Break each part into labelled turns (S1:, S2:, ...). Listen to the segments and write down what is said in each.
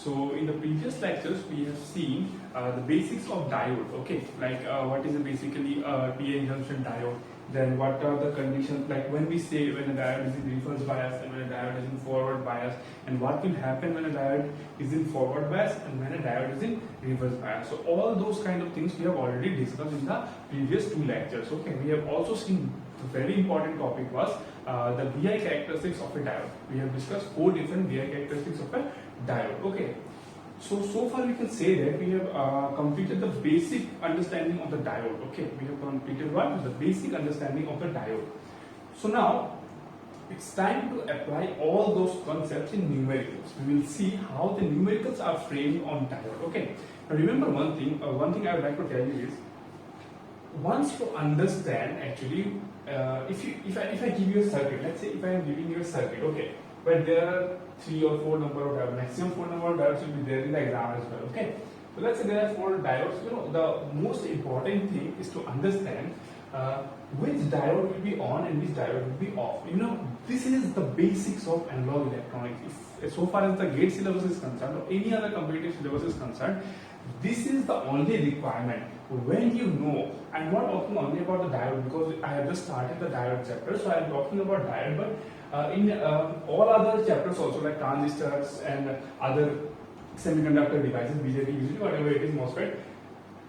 S1: So in the previous lectures, we have seen the basics of diode. Okay, like what is basically a PN junction diode. Then what are the conditions, like when we say when a diode is in reverse bias and when a diode is in forward bias, and what will happen when a diode is in forward bias and when a diode is in reverse bias. So all those kind of things we have already discussed in the previous two lectures. Okay, we have also seen the very important topic was the VI characteristics of a diode. We have discussed 4 different VI characteristics of a diode. Okay, so far we can say that we have completed the basic understanding of the diode. Okay, we have completed what? The basic understanding of the diode. So now it's time to apply all those concepts in numericals. We will see how the numericals are framed on diode. Okay, now remember one thing I would like to tell you is, once you understand actually, if I give you a circuit, let's say if I am giving you a circuit, okay, where there are 3 or 4 number of diodes, maximum 4 number of diodes will be there in the exam as well. Okay, so let's say there are 4 diodes. You know, the most important thing is to understand which diode will be on and which diode will be off. You know, this is the basics of analog electronics. If so far as the GATE syllabus is concerned or any other competitive syllabus is concerned, this is the only requirement. When you know, I'm not talking only about the diode because I have just started the diode chapter, so I'm talking about diode, but in all other chapters also, like transistors and other semiconductor devices, BJT, usually whatever it is, MOSFET,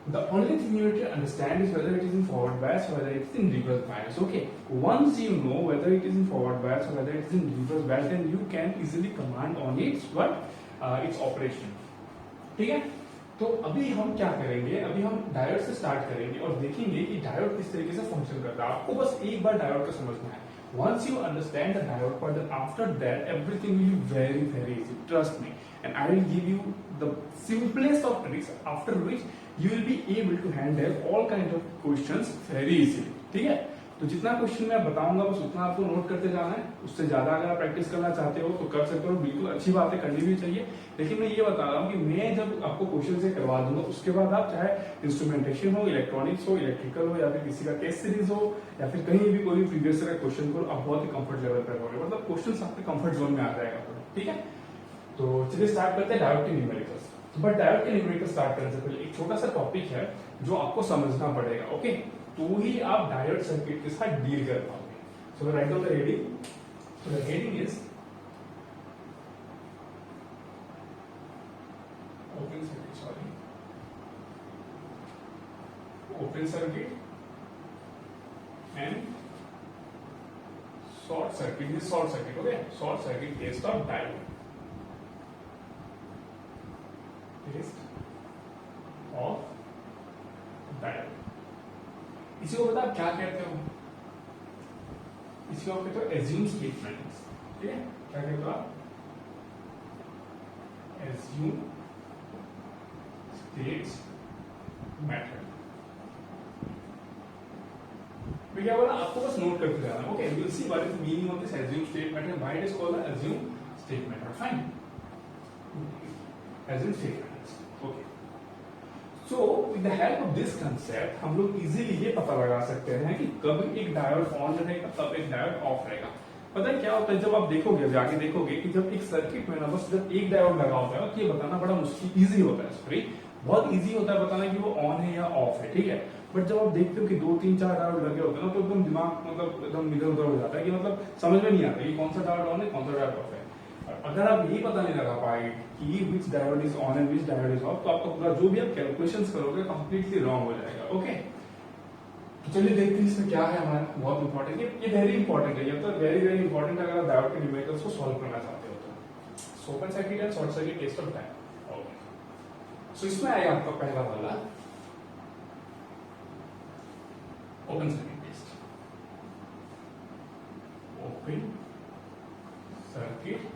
S1: the only thing you need to understand is whether it is in forward bias or whether it is in reverse bias. Okay, once you know whether it is in forward bias or whether it is in reverse bias, then you can easily command on its its operation. ठीक है, तो अभी हम क्या करेंगे, अभी हम diode से स्टार्ट करेंगे और देखेंगे कि डायोड किस तरीके से फंक्शन करता है. आपको बस एक बार डायोड का समझना है. Once you understand the diode part, then after that everything will be very very easy. Trust me, and I will give you the simplest of tricks after which you will be able to handle all kinds of questions very easily. ठीक है, तो जितना question मैं बताऊंगा बस उतना आपको note करते जाना है. उससे ज्यादा अगर आप प्रैक्टिस करना चाहते हो तो कर सकते हो, बिल्कुल अच्छी बात है, करनी भी चाहिए. लेकिन मैं ये बता रहा हूँ कि मैं जब आपको क्वेश्चन से करवा दूंगा उसके बाद आप चाहे इंस्ट्रूमेंटेशन हो, इलेक्ट्रॉनिक्स हो, इलेक्ट्रिकल हो, या फिर किसी का टेस्ट सीरीज हो, या फिर कहीं भी कोई प्रीवियस का क्वेश्चन करो, आप बहुत ही कंफर्ट लेवल पर होंगे. मतलब क्वेश्चन आपके कंफर्ट जोन में आ जाएगा. ठीक है, तो चलिए स्टार्ट करते हैं डायोड के न्यूमेरिकल्स. बट डायोड के न्यूमेरिकल स्टार्ट करने से पहले एक छोटा सा टॉपिक है जो आपको समझना पड़ेगा. ओके, तो ही आप डायोड सर्किट के साथ डील कर पाओगे. So write down the heading. So the heading is open circuit, sorry, open circuit and short circuit. This short circuit. Okay, short circuit test of diode. Test of diode. इसी को पता आप क्या कहते हो? इसी को कहते हो एज्यूम स्टेटमेंट. ठीक है, क्या कहते हो आप? Assume states method. मैं क्या बोला, आपको बस नोट करते जाना. Okay, you will see what is the meaning of this assume state method, why it is called the assume state method. Fine, assume state method. Okay, so with the help of this concept हम लोग easily ये पता लगा सकते हैं कि कब एक डायोड ऑन रहेगा, कब एक डायोड ऑफ रहेगा. पता है क्या होता है, जब आप देखोगे, जाके देखोगे कि जब एक सर्किट में ना बस जब एक डायोड लगा होता है तो ये बताना बड़ा मुश्किल, इजी होता है. सॉरी, बहुत इजी होता है बताना कि वो ऑन है या ऑफ है. ठीक है, बट जब आप देखते हो कि 2 3 4 डायोड लगे होते हैं ना, तो एकदम दिमाग मतलब एकदम इधर उधर हो जाता है कि मतलब समझ में नहीं आता कि कौन सा डायोड ऑन है, कौन सा डायोड ऑफ है. अगर आप यही पता नहीं लगा पाएंगे कि which diode is on and which diode is off, तो आपका पूरा जो भी आप कैलकुलेशंस करोगे कंप्लीटली रॉन्ग हो जाएगा. ओके, तो चलिए देखते हैं इसमें क्या है हमारा. बहुत इंपॉर्टेंट, ये वेरी इंपॉर्टेंट है, ये तो वेरी वेरी इंपॉर्टेंट है अगर आप डायोड के न्यूमेरिकल्स को सॉल्व करना चाहते हो तो. Open circuit and short circuit test of diode. Okay, so इसमें आएगा आपका पहला वाला open circuit test. Open circuit.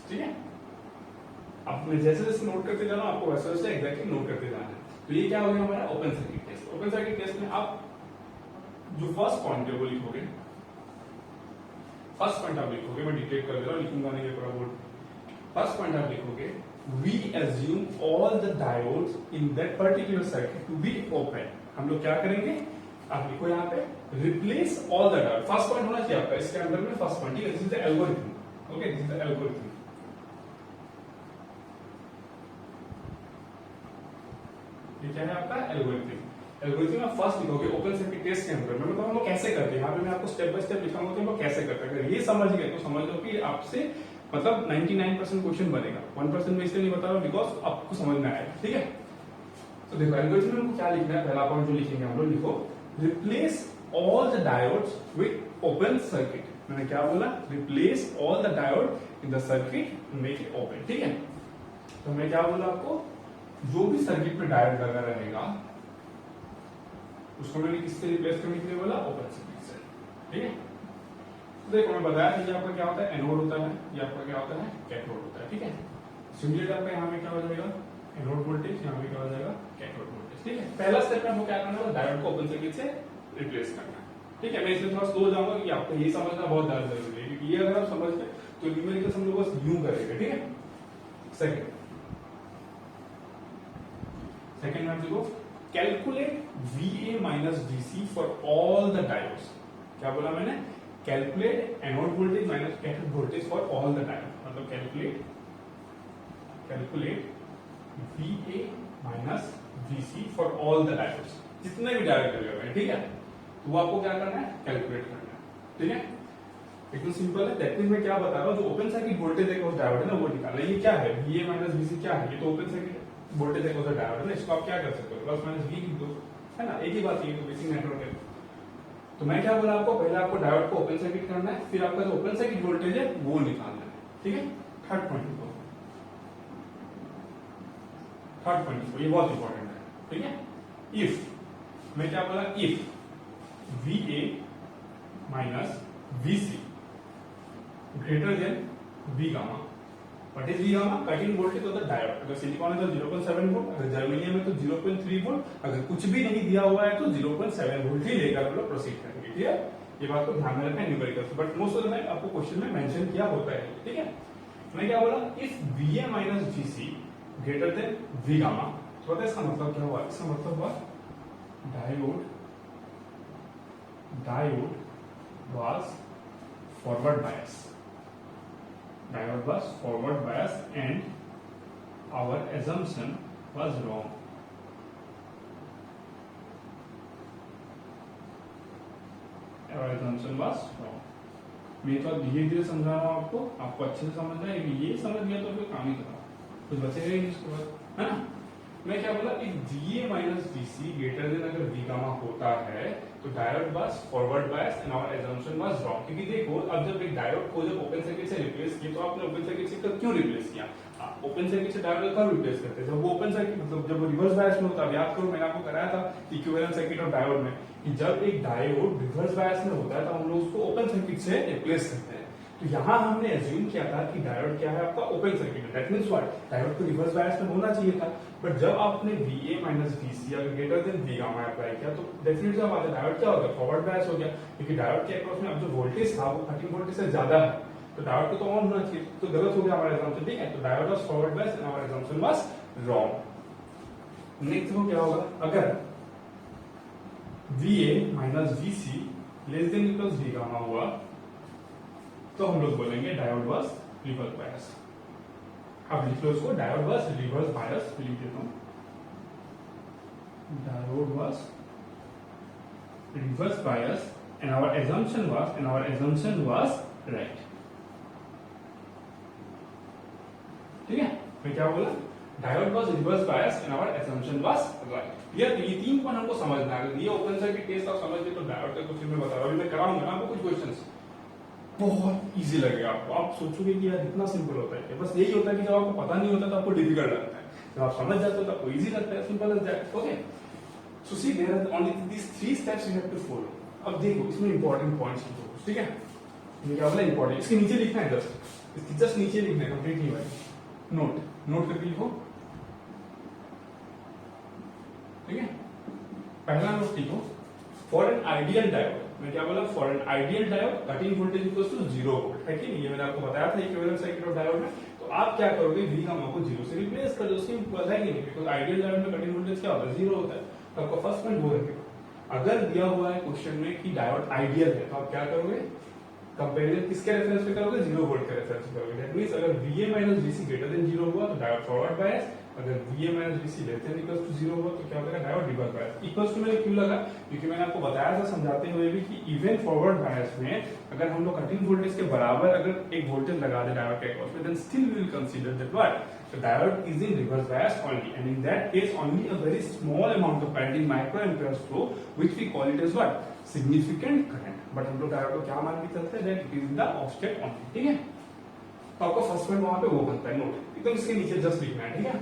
S1: ठीक है, आप जैसे जैसे नोट करते जाना आपको वैसे वैसे एग्जैक्टली नोट करते जाना है. तो ये क्या हो गया हमारा open circuit test. Open circuit test में आप जो फर्स्ट पॉइंट है वो लिखोगे. फर्स्ट पॉइंट आप लिखोगे, मैं डिटेक्ट कर दे रहा हूं, लिखूंगा नहीं पूरा बोर्ड. फर्स्ट पॉइंट आप लिखोगे, we assume all the diodes in that particular circuit to be open. हम लोग क्या करेंगे, आप लिखो यहाँ पे replace all the diode. First point होना चाहिए आपका इसके अंदर में first point. This is the algorithm. Okay, this is the algorithm. ये क्या है आपका एल्गोरिथम। एल्गोरिथम में फर्स्ट लिखोगे ओपन सर्किट टेस्ट के अंदर, मैं बताऊंगा कैसे करते हैं। यहाँ पे मैं आपको स्टेप बाय स्टेप लिखाऊंगा कि हम लोग कैसे करते हैं। अगर ये समझ गए तो समझ लो कि आपसे मतलब 99% क्वेश्चन बनेगा। 1% में इसलिए नहीं बता रहा बिकॉज आपको समझ में आएगा, ठीक है। तो देखो एल्गोरिथम में हमको क्या लिखना है, पहला पॉइंट जो लिखेंगे हम लोग, लिखो replace all the diodes with open circuit. मैंने क्या बोला, replace all the diode in the circuit make it open, ठीक है। तो मैं क्या बोला आपको, जो भी सर्किट में डायोड लगा रहेगा उसको मैंने किससे रिप्लेस करने के लिए बोला, ओपन सर्किट से, ठीक है। तो देखो मैं बताया कि आपका क्या होता है, एनोड होता है, ये आपका क्या होता है, कैथोड होता है, ठीक है। सिमुलेट आपका यहाँ में क्या हो जाएगा, एनोड वोल्टेज, यहाँ पे क्या हो जाएगा, कैथोड वोल्टेज, ठीक है। पहला स्टेप में आपको क्या करना है, डायोड को ओपन सर्किट से रिप्लेस करना है, ठीक है। मैं इसमें थोड़ा स्लो जाऊंगा कि आपको ये समझना बहुत ज्यादा जरूरी है, क्योंकि ये अगर आप समझ गए तो न्यूमेरिकल हम लोग बस यूं करेंगे, ठीक है। सेकंड में देखो calculate VA minus VC for all the diodes. क्या बोला मैंने, calculate anode voltage minus cathode voltage for all the diode, मतलब calculate VA minus VC for all the diodes, जितने भी डायोड लगे हुए हैं, ठीक है। तो वो आपको क्या करना है, कैलकुलेट करना है, ठीक है। एकदम सिंपल है। दैट मींस मैं क्या बता रहा हूँ, जो ओपन सर्किट वोल्टेज है उस डायोड है ना वो निकालना है। ये क्या है, VA माइनस VC क्या है, ये तो ओपन सर्किट वोल्टेज है उस डायोड है ना, इसको आप क्या कर सकते हो, प्लस माइनस V लिख दो, है ना, एक ही बात, ये तो बेसिक नेटवर्क है। तो मैं क्या बोला आपको, पहले आपको डायोड को ओपन सर्किट करना है, फिर आपका जो ओपन सर्किट वोल्टेज है वो निकालना है, ठीक है। थर्ड पॉइंट को, ये बहुत इंपॉर्टेंट है, ठीक है। इफ मैं क्या बोला, if VA minus VC greater then V gamma. What is V gamma, cutting voltage of the diode. अगर सिलिकॉन है तो 0.7 वोल्ट, अगर जर्मेनियम है तो 0.3 वोल्ट, अगर कुछ भी नहीं दिया हुआ है तो 0.7 वोल्ट ही लेकर हम लोग प्रोसीड करेंगे, ठीक है। ये बात को ध्यान में रखना है numerical, but most of the time आपको क्वेश्चन में मेंशन किया होता है, ठीक है। मैं क्या बोला, if VA minus VC greater then V gamma, तो पता है इसका मतलब क्या हुआ, इसका मतलब हुआ diode was forward bias. Diode was forward bias and our assumption was wrong. Our assumption was wrong. मैं तो धीरे धीरे समझा रहा हूँ आपको अच्छे से समझना है। ये समझ गया तो फिर काम ही करा, कुछ बचेगा ही नहीं उसके बाद, है ना। मैं क्या बोला, if VA minus VC greater than अगर V गामा होता है तो diode was forward bias and our assumption was wrong. क्योंकि देखो अब जब एक डायोड को जब ओपन सर्किट से रिप्लेस किया तो आपने ओपन सर्किट से क्यों रिप्लेस किया, ओपन सर्किट से डायोड कब रिप्लेस करते हैं, जब वो ओपन सर्किट मतलब जब रिवर्स बायस में होता है। याद करो मैंने आपको कराया था इक्विवेलेंट सर्किट और डायोड में कि जब एक डायोड रिवर्स बायस में होता है तो हम लोग उसको ओपन सर्किट से रिप्लेस करते हैं। तो यहाँ हमने एज्यूम किया था कि डायोड क्या है आपका ओपन सर्किट है, दैट मींस व्हाट, डायोड को रिवर्स बायस में होना चाहिए था। बट जब आपने VA माइनस VC अगर greater than V gamma apply किया तो डेफिनेटली बात है डायोड क्या हो गया, फॉरवर्ड बायस हो गया। क्योंकि डायोड के अक्रॉस में अब जो वोल्टेज था वो 30 वोल्ट से ज्यादा है, तो डायोड को तो ऑन होना चाहिए, तो गलत हो गया हमारा assumption, ठीक है। तो diode was forward bias and our assumption was wrong. Next को क्या होगा, अगर VA minus VC less than equals V gamma हुआ तो हम लोग बोलेंगे डायोड वाज रिवर्स बायस। अब लिख लो इसको, डायोड वाज रिवर्स बायस, लिख देता हूं, diode was reverse bias and our assumption was right, ठीक है। मैं क्या बोला, diode was reverse bias and our assumption was right. ये तीन पॉइंट हमको समझना है। ये ओपन सर्किट टेस्ट आप समझ गए तो डायोड का क्वेश्चन मैं बता रहा हूं, अभी मैं कराऊंगा ना आपको कुछ क्वेश्चंस, बहुत इजी लगेगा आपको। आप सोचोगे कि यार इतना सिंपल होता है, बस यही होता है कि जब आपको पता नहीं होता तो आपको डिफिकल्ट लगता है, जब आप समझ जाते हो तो आपको इजी लगता है, simple as that, okay. So see there are only these 3 steps you have to follow. अब देखो इसमें इंपॉर्टेंट पॉइंट्स लिखो, ठीक है। ये क्या बोला इंपॉर्टेंट, इसके नीचे लिखना है, जस्ट नीचे लिखना है, कंप्लीट नहीं भाई, नोट करके लिखो, ठीक है। पहला नोट लिखो, फॉर एन आइडियल डायोड, मैं क्या बोला, for an ideal diode cutting voltage equals to 0 volt, है कि नहीं, ये मैंने आपको बताया था इक्विवेलेंट सर्किट ऑफ डायोड में। तो आप क्या करोगे, V गामा को 0 से रिप्लेस कर दो, सिंपल है कि नहीं, बिकॉज़ आइडियल डायोड में कटिंग वोल्टेज क्या होता है, 0 होता है। तो आपका फर्स्ट पॉइंट वो रखेगा। अगर दिया हुआ है क्वेश्चन में कि डायोड आइडियल है तो आप क्या करोगे, कंपैरिजन किसके रेफरेंस पे करोगे, 0 वोल्ट के रेफरेंस पे करोगे। दैट मींस अगर VA minus VC greater than 0 हुआ तो डायोड फॉरवर्ड बायस, अगर VA minus VC less than equal to 0 हो तो क्या होगा, diode reverse bias. Equals to मैंने क्यों लगा, क्योंकि मैंने आपको बताया था समझाते हुए भी कि इवन फॉरवर्ड बायस में अगर हम लोग कटिंग वोल्टेज के बराबर अगर एक वोल्टेज लगा दे डायोड के अक्रॉस में, then still we will consider that what the diode is in reverse bias only, and in that case only a very small amount of current in microamperes flow, which we call it as what, significant current. but हम लोग diode को क्या मान के चलते हैं, that it is in the offset only, ठीक है। तो आपको फर्स्ट पॉइंट वहां पे वो बनता है, नोट एकदम इसके नीचे जस्ट लिखना है, ठीक है।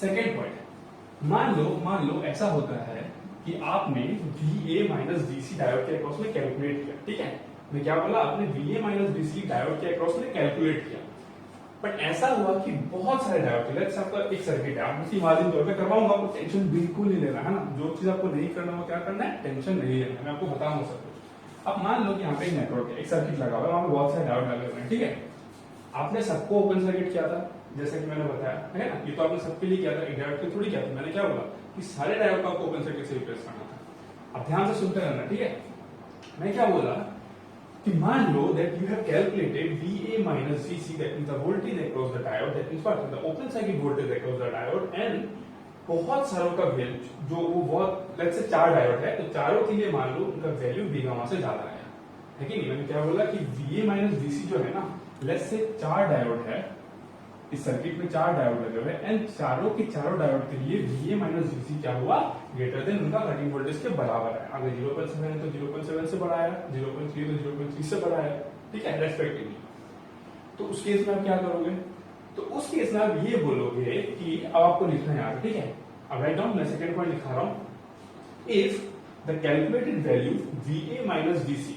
S1: सेकेंड पॉइंट, मान लो ऐसा होता है कि आपने VA माइनस VC डायोड के अक्रॉस में कैलकुलेट किया, ठीक है। मैं क्या बोला, आपने VA माइनस VC डायोड के अक्रॉस में कैलकुलेट किया, बट ऐसा हुआ कि बहुत सारे डायोड थे। लेट्स आपका एक सर्किट है, आप मुझे इमेजिन तौर पे करवाऊंगा, आपको टेंशन बिल्कुल नहीं लेना है ना। जो चीज आपको नहीं करना हो क्या करना है, टेंशन नहीं लेना, मैं आपको बताऊंगा सब कुछ। अब मान लो कि यहाँ पे एक नेटवर्क है, एक सर्किट लगा हुआ है, वहां पे बहुत सारे डायोड लगे हुए हैं, ठीक है। आपने सबको ओपन सर्किट किया था, जैसे कि मैंने बताया है ना, ये तो आपने सबके लिए किया था, एक डायोड के थोड़ी किया था। मैंने क्या बोला कि सारे डायोड को आपको ओपन सर्किट से रिप्लेस करना था। अब ध्यान से सुनते रहना, ठीक है। मैं क्या बोला कि मान लो that you have calculated VA minus VC, that means the voltage across the diode, that means what, the open circuit voltage across the diode, and बहुत सारों का वैल्यू जो वो बहुत, लेट्स से 4 डायोड है, तो चारों के लिए मान लो उनका वैल्यू B गामा से ज्यादा आया है कि नहीं। मैंने क्या बोला कि VA माइनस VC जो है ना, लेट्स से 4 डायोड है, इस सर्किट में 4 डायोड लगे हुए हैं, एंड चारों के चारों डायोड के लिए VA माइनस VC क्या हुआ, ग्रेटर देन उनका कटिंग वोल्टेज के बराबर है। अगर 0.7 है तो 0.7 से बड़ा है, 0.3 तो 0.3 से बड़ा है, ठीक है, रेस्पेक्टिवली। तो उस केस में आप क्या करोगे, तो उस केस में आप ये बोलोगे कि अब आपको लिखना है यहाँ, ठीक है। अब राइट डाउन, मैं सेकंड पॉइंट लिखा रहा हूं, if the calculated value VA minus VC,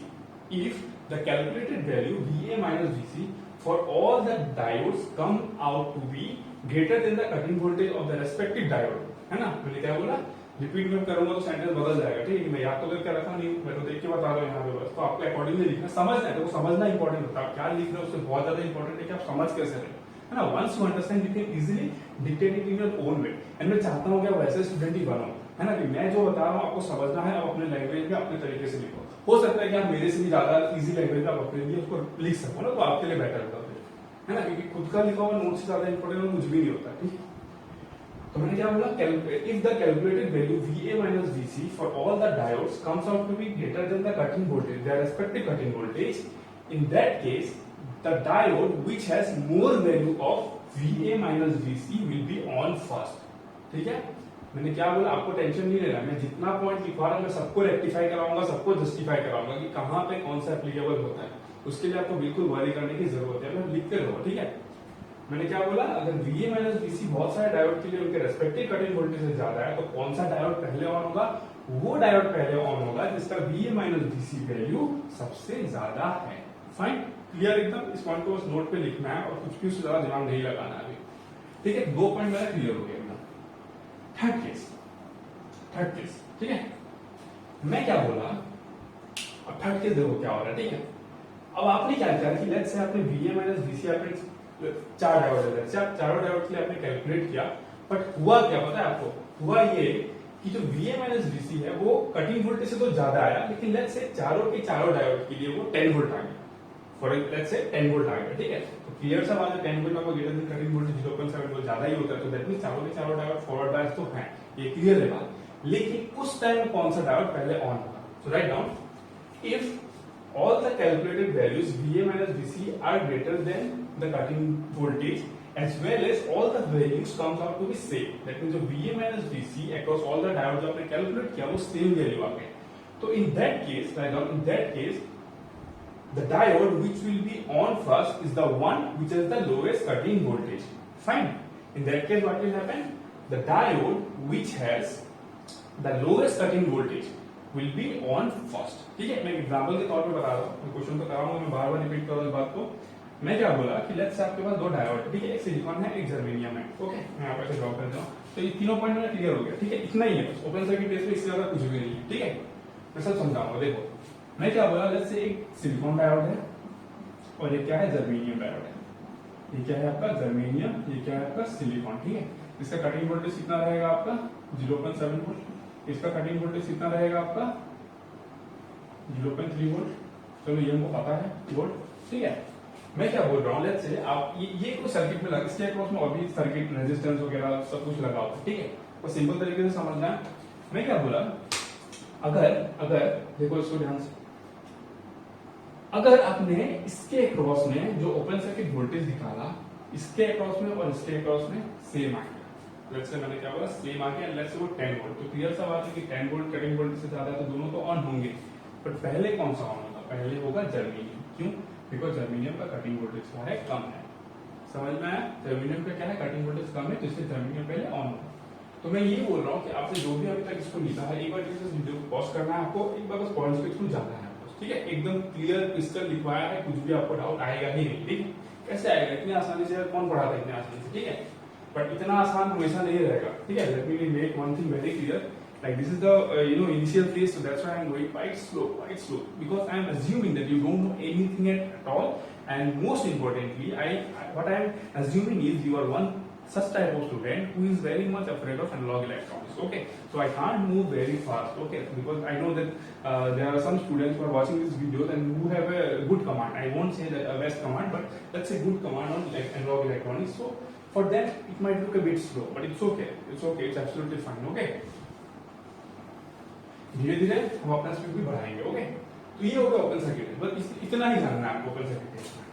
S1: if the calculated value VA minus VC for all the diodes come out to be greater than the cutting voltage of the respective diode, है ना। मैंने क्या बोला, repeat में करूंगा तो sentence बदल जाएगा, ठीक है। मैं याद तो करके रखा नहीं, मैं तो देख के बता रहा हूँ यहाँ पे बस, तो आपको अकॉर्डिंगली लिखना, समझना है, तो समझना इंपॉर्टेंट होता है। आप क्या लिख रहे हो उससे बहुत ज्यादा इंपॉर्टेंट है कि आप समझ कैसे रहे, है ना। Once you understand you can easily dictate it in your own way, and मैं चाहता हूँ कि आप वैसे स्टूडेंट ही बनो, है ना, कि मैं जो बता रहा हूँ आपको समझना है, आप अपने लैंग्वेज में अपने तरीके से लिखो। हो सकता है कि आप मेरे से भी ज्यादा इजी लैंग्वेज में आप अपने लिए उसको लिख सको ना, तो आपके लिए बेटर होगा, है ना, क्योंकि खुद का लिखा हुआ नोट से ज्यादा इंपॉर्टेंट कुछ भी नहीं होता, ठीक है। तो मैंने क्या बोला, if the calculated value VA minus VC for all the diodes comes out to be greater than the cutting voltage, their respective cutting voltage, in that case the diode which has more value of VA minus VC will be on first, ठीक है। मैंने क्या बोला, आपको tension नहीं लेना, मैं जितना पॉइंट लिखवा रहा हूं मैं सबको रेक्टिफाई कराऊंगा, सबको जस्टिफाई कराऊंगा कि कहां पे कौन सा एप्लीकेबल होता है। उसके लिए आपको बिल्कुल वरी करने की जरूरत है, मैं लिखते रहो, ठीक है। मैंने क्या बोला, अगर VA माइनस VC बहुत सारे डायोड के लिए उनके रेस्पेक्टिव कटिंग वोल्टेज से ज्यादा है, तो कौन सा डायोड पहले ऑन होगा, वो डायोड पहले ऑन होगा जिसका VA माइनस VC वैल्यू सबसे ज्यादा है। फाइन, क्लियर एकदम। इस पॉइंट को बस नोट पे लिखना है और कुछ भी उससे ज्यादा दिमाग नहीं लगाना अभी, ठीक है। 2 पॉइंट मेरा क्लियर हो गया एकदम। थर्ड केस, ठीक है। मैं क्या बोला, अब थर्ड केस देखो क्या हो रहा है, ठीक है। अब आपने क्या किया कि लेट्स से आपने VA माइनस VC आपने 4 डायोड है, चारों डायोड के लिए आपने कैलकुलेट किया, बट हुआ क्या पता है आपको, हुआ ये कि जो VA माइनस VC है वो कटिंग वोल्टेज से तो ज्यादा आया, लेकिन लेट्स से चारों के चारों डायोड के लिए वो 10 वोल्ट आ गया, फॉर लेट्स से 10 वोल्ट आ गया, ठीक है। तो क्लियर सा बात है, 10 वोल्ट आपको greater than cutting voltage 0.7 volt ज्यादा ही होता है, तो दैट मींस चारों के चारों डायोड फॉरवर्ड बायस तो है, ये क्लियर है बात। लेकिन उस टाइम कौन सा डायोड पहले ऑन होगा, so write down, if all the calculated values VA minus VC are greater than the cutting voltage, as well as all the values comes out to be same, that means जो VA minus VC across all the diodes आपने calculate किया वो same value आ गए, तो in that case, right now in that case the diode which will be on first is the one which has the lowest cutting voltage. Fine, in that case what will happen, the diode which has the lowest cutting voltage will be on first, ठीक है। मैं example के तौर पे बता रहा हूँ, question तो कराऊंगा, मैं बार बार रिपीट कर रहा हूँ इस बात को। मैं क्या बोला कि लेट्स से आपके पास 2 डायोड, ठीक है, एक सिलिकॉन है एक जर्मेनियम है, ओके। मैं यहाँ पे ड्रॉ कर देता हूँ, तो ये तीनों पॉइंट मेरा क्लियर हो गया, ठीक है। इतना ही है बस, ओपन सर्किट टेस्ट में इससे ज्यादा कुछ भी नहीं है, ठीक है। मैं सब समझाऊंगा, देखो मैं क्या बोला, लेट्स से एक सिलिकॉन डायोड है और ये क्या है, जर्मेनियम डायोड है। ये क्या है आपका जर्मेनियम, ये क्या है आपका सिलिकॉन, ठीक है। इसका कटिंग वोल्टेज कितना रहेगा आपका 0.7 वोल्ट, इसका कटिंग वोल्टेज कितना रहेगा आपका 0.3 वोल्ट, चलो ये हमको पता है वोल्ट, ठीक है। मैं क्या बोल रहा हूँ, लेट्स से आप ये कोई सर्किट में लगा, इसके अक्रॉस में और भी सर्किट रेजिस्टेंस वगैरह सब कुछ लगा हुआ है, ठीक है, तो सिंपल तरीके से समझना है। मैं क्या बोला, अगर अगर देखो इसको ध्यान से, अगर आपने इसके अक्रॉस में जो ओपन सर्किट वोल्टेज निकाला, इसके अक्रॉस में और इसके अक्रॉस में सेम आ गया, लेट्स से मैंने क्या बोला सेम आ गया, लेट्स से वो 10 वोल्ट, तो क्लियर सा बात है कि 10 वोल्ट कटिंग वोल्टेज से ज्यादा है तो दोनों तो ऑन होंगे, बट पहले कौन सा ऑन होगा, पहले होगा जर्मेनियम। क्यों? बिकॉज जर्मेनियम का कटिंग वोल्टेज क्या है, कम है। समझ में आया? जर्मेनियम का क्या है, कटिंग वोल्टेज कम है, तो इसलिए जर्मेनियम पहले ऑन होगा। तो मैं ये बोल रहा हूँ कि आपसे जो भी अभी तक इसको लिखा है, एक बार इस वीडियो को पॉज करना है आपको, एक बार बस पॉइंट्स पे थ्रू जाना है आपको, ठीक है, एकदम क्लियर क्रिस्टल लिखवाया है, कुछ भी आपको डाउट आएगा ही नहीं, ठीक है। कैसे आएगा, इतनी आसानी से कौन पढ़ाता है इतनी आसानी से, ठीक है, बट इतना आसान हमेशा नहीं रहेगा, ठीक है। Let me make one thing very clear, like this is the initial phase, so that's why I'm going quite slow, because I'm assuming that you don't know anything at all, and most importantly what I'm assuming is you are one such type of student who is very much afraid of analog electronics, okay, so I can't move very fast, okay, because I know that there are some students who are watching these videos and who have a good command, I won't say that a best command, but let's say good command on like analog electronics, so for them it might look a bit slow, but it's okay, it's absolutely fine, okay। धीरे धीरे हम अपना speed भी बढ़ाएंगे, okay. तो ये हो गया ओपन सर्किट टेस्ट, बस इतना ही जानना है आपको ओपन सर्किट टेस्ट में।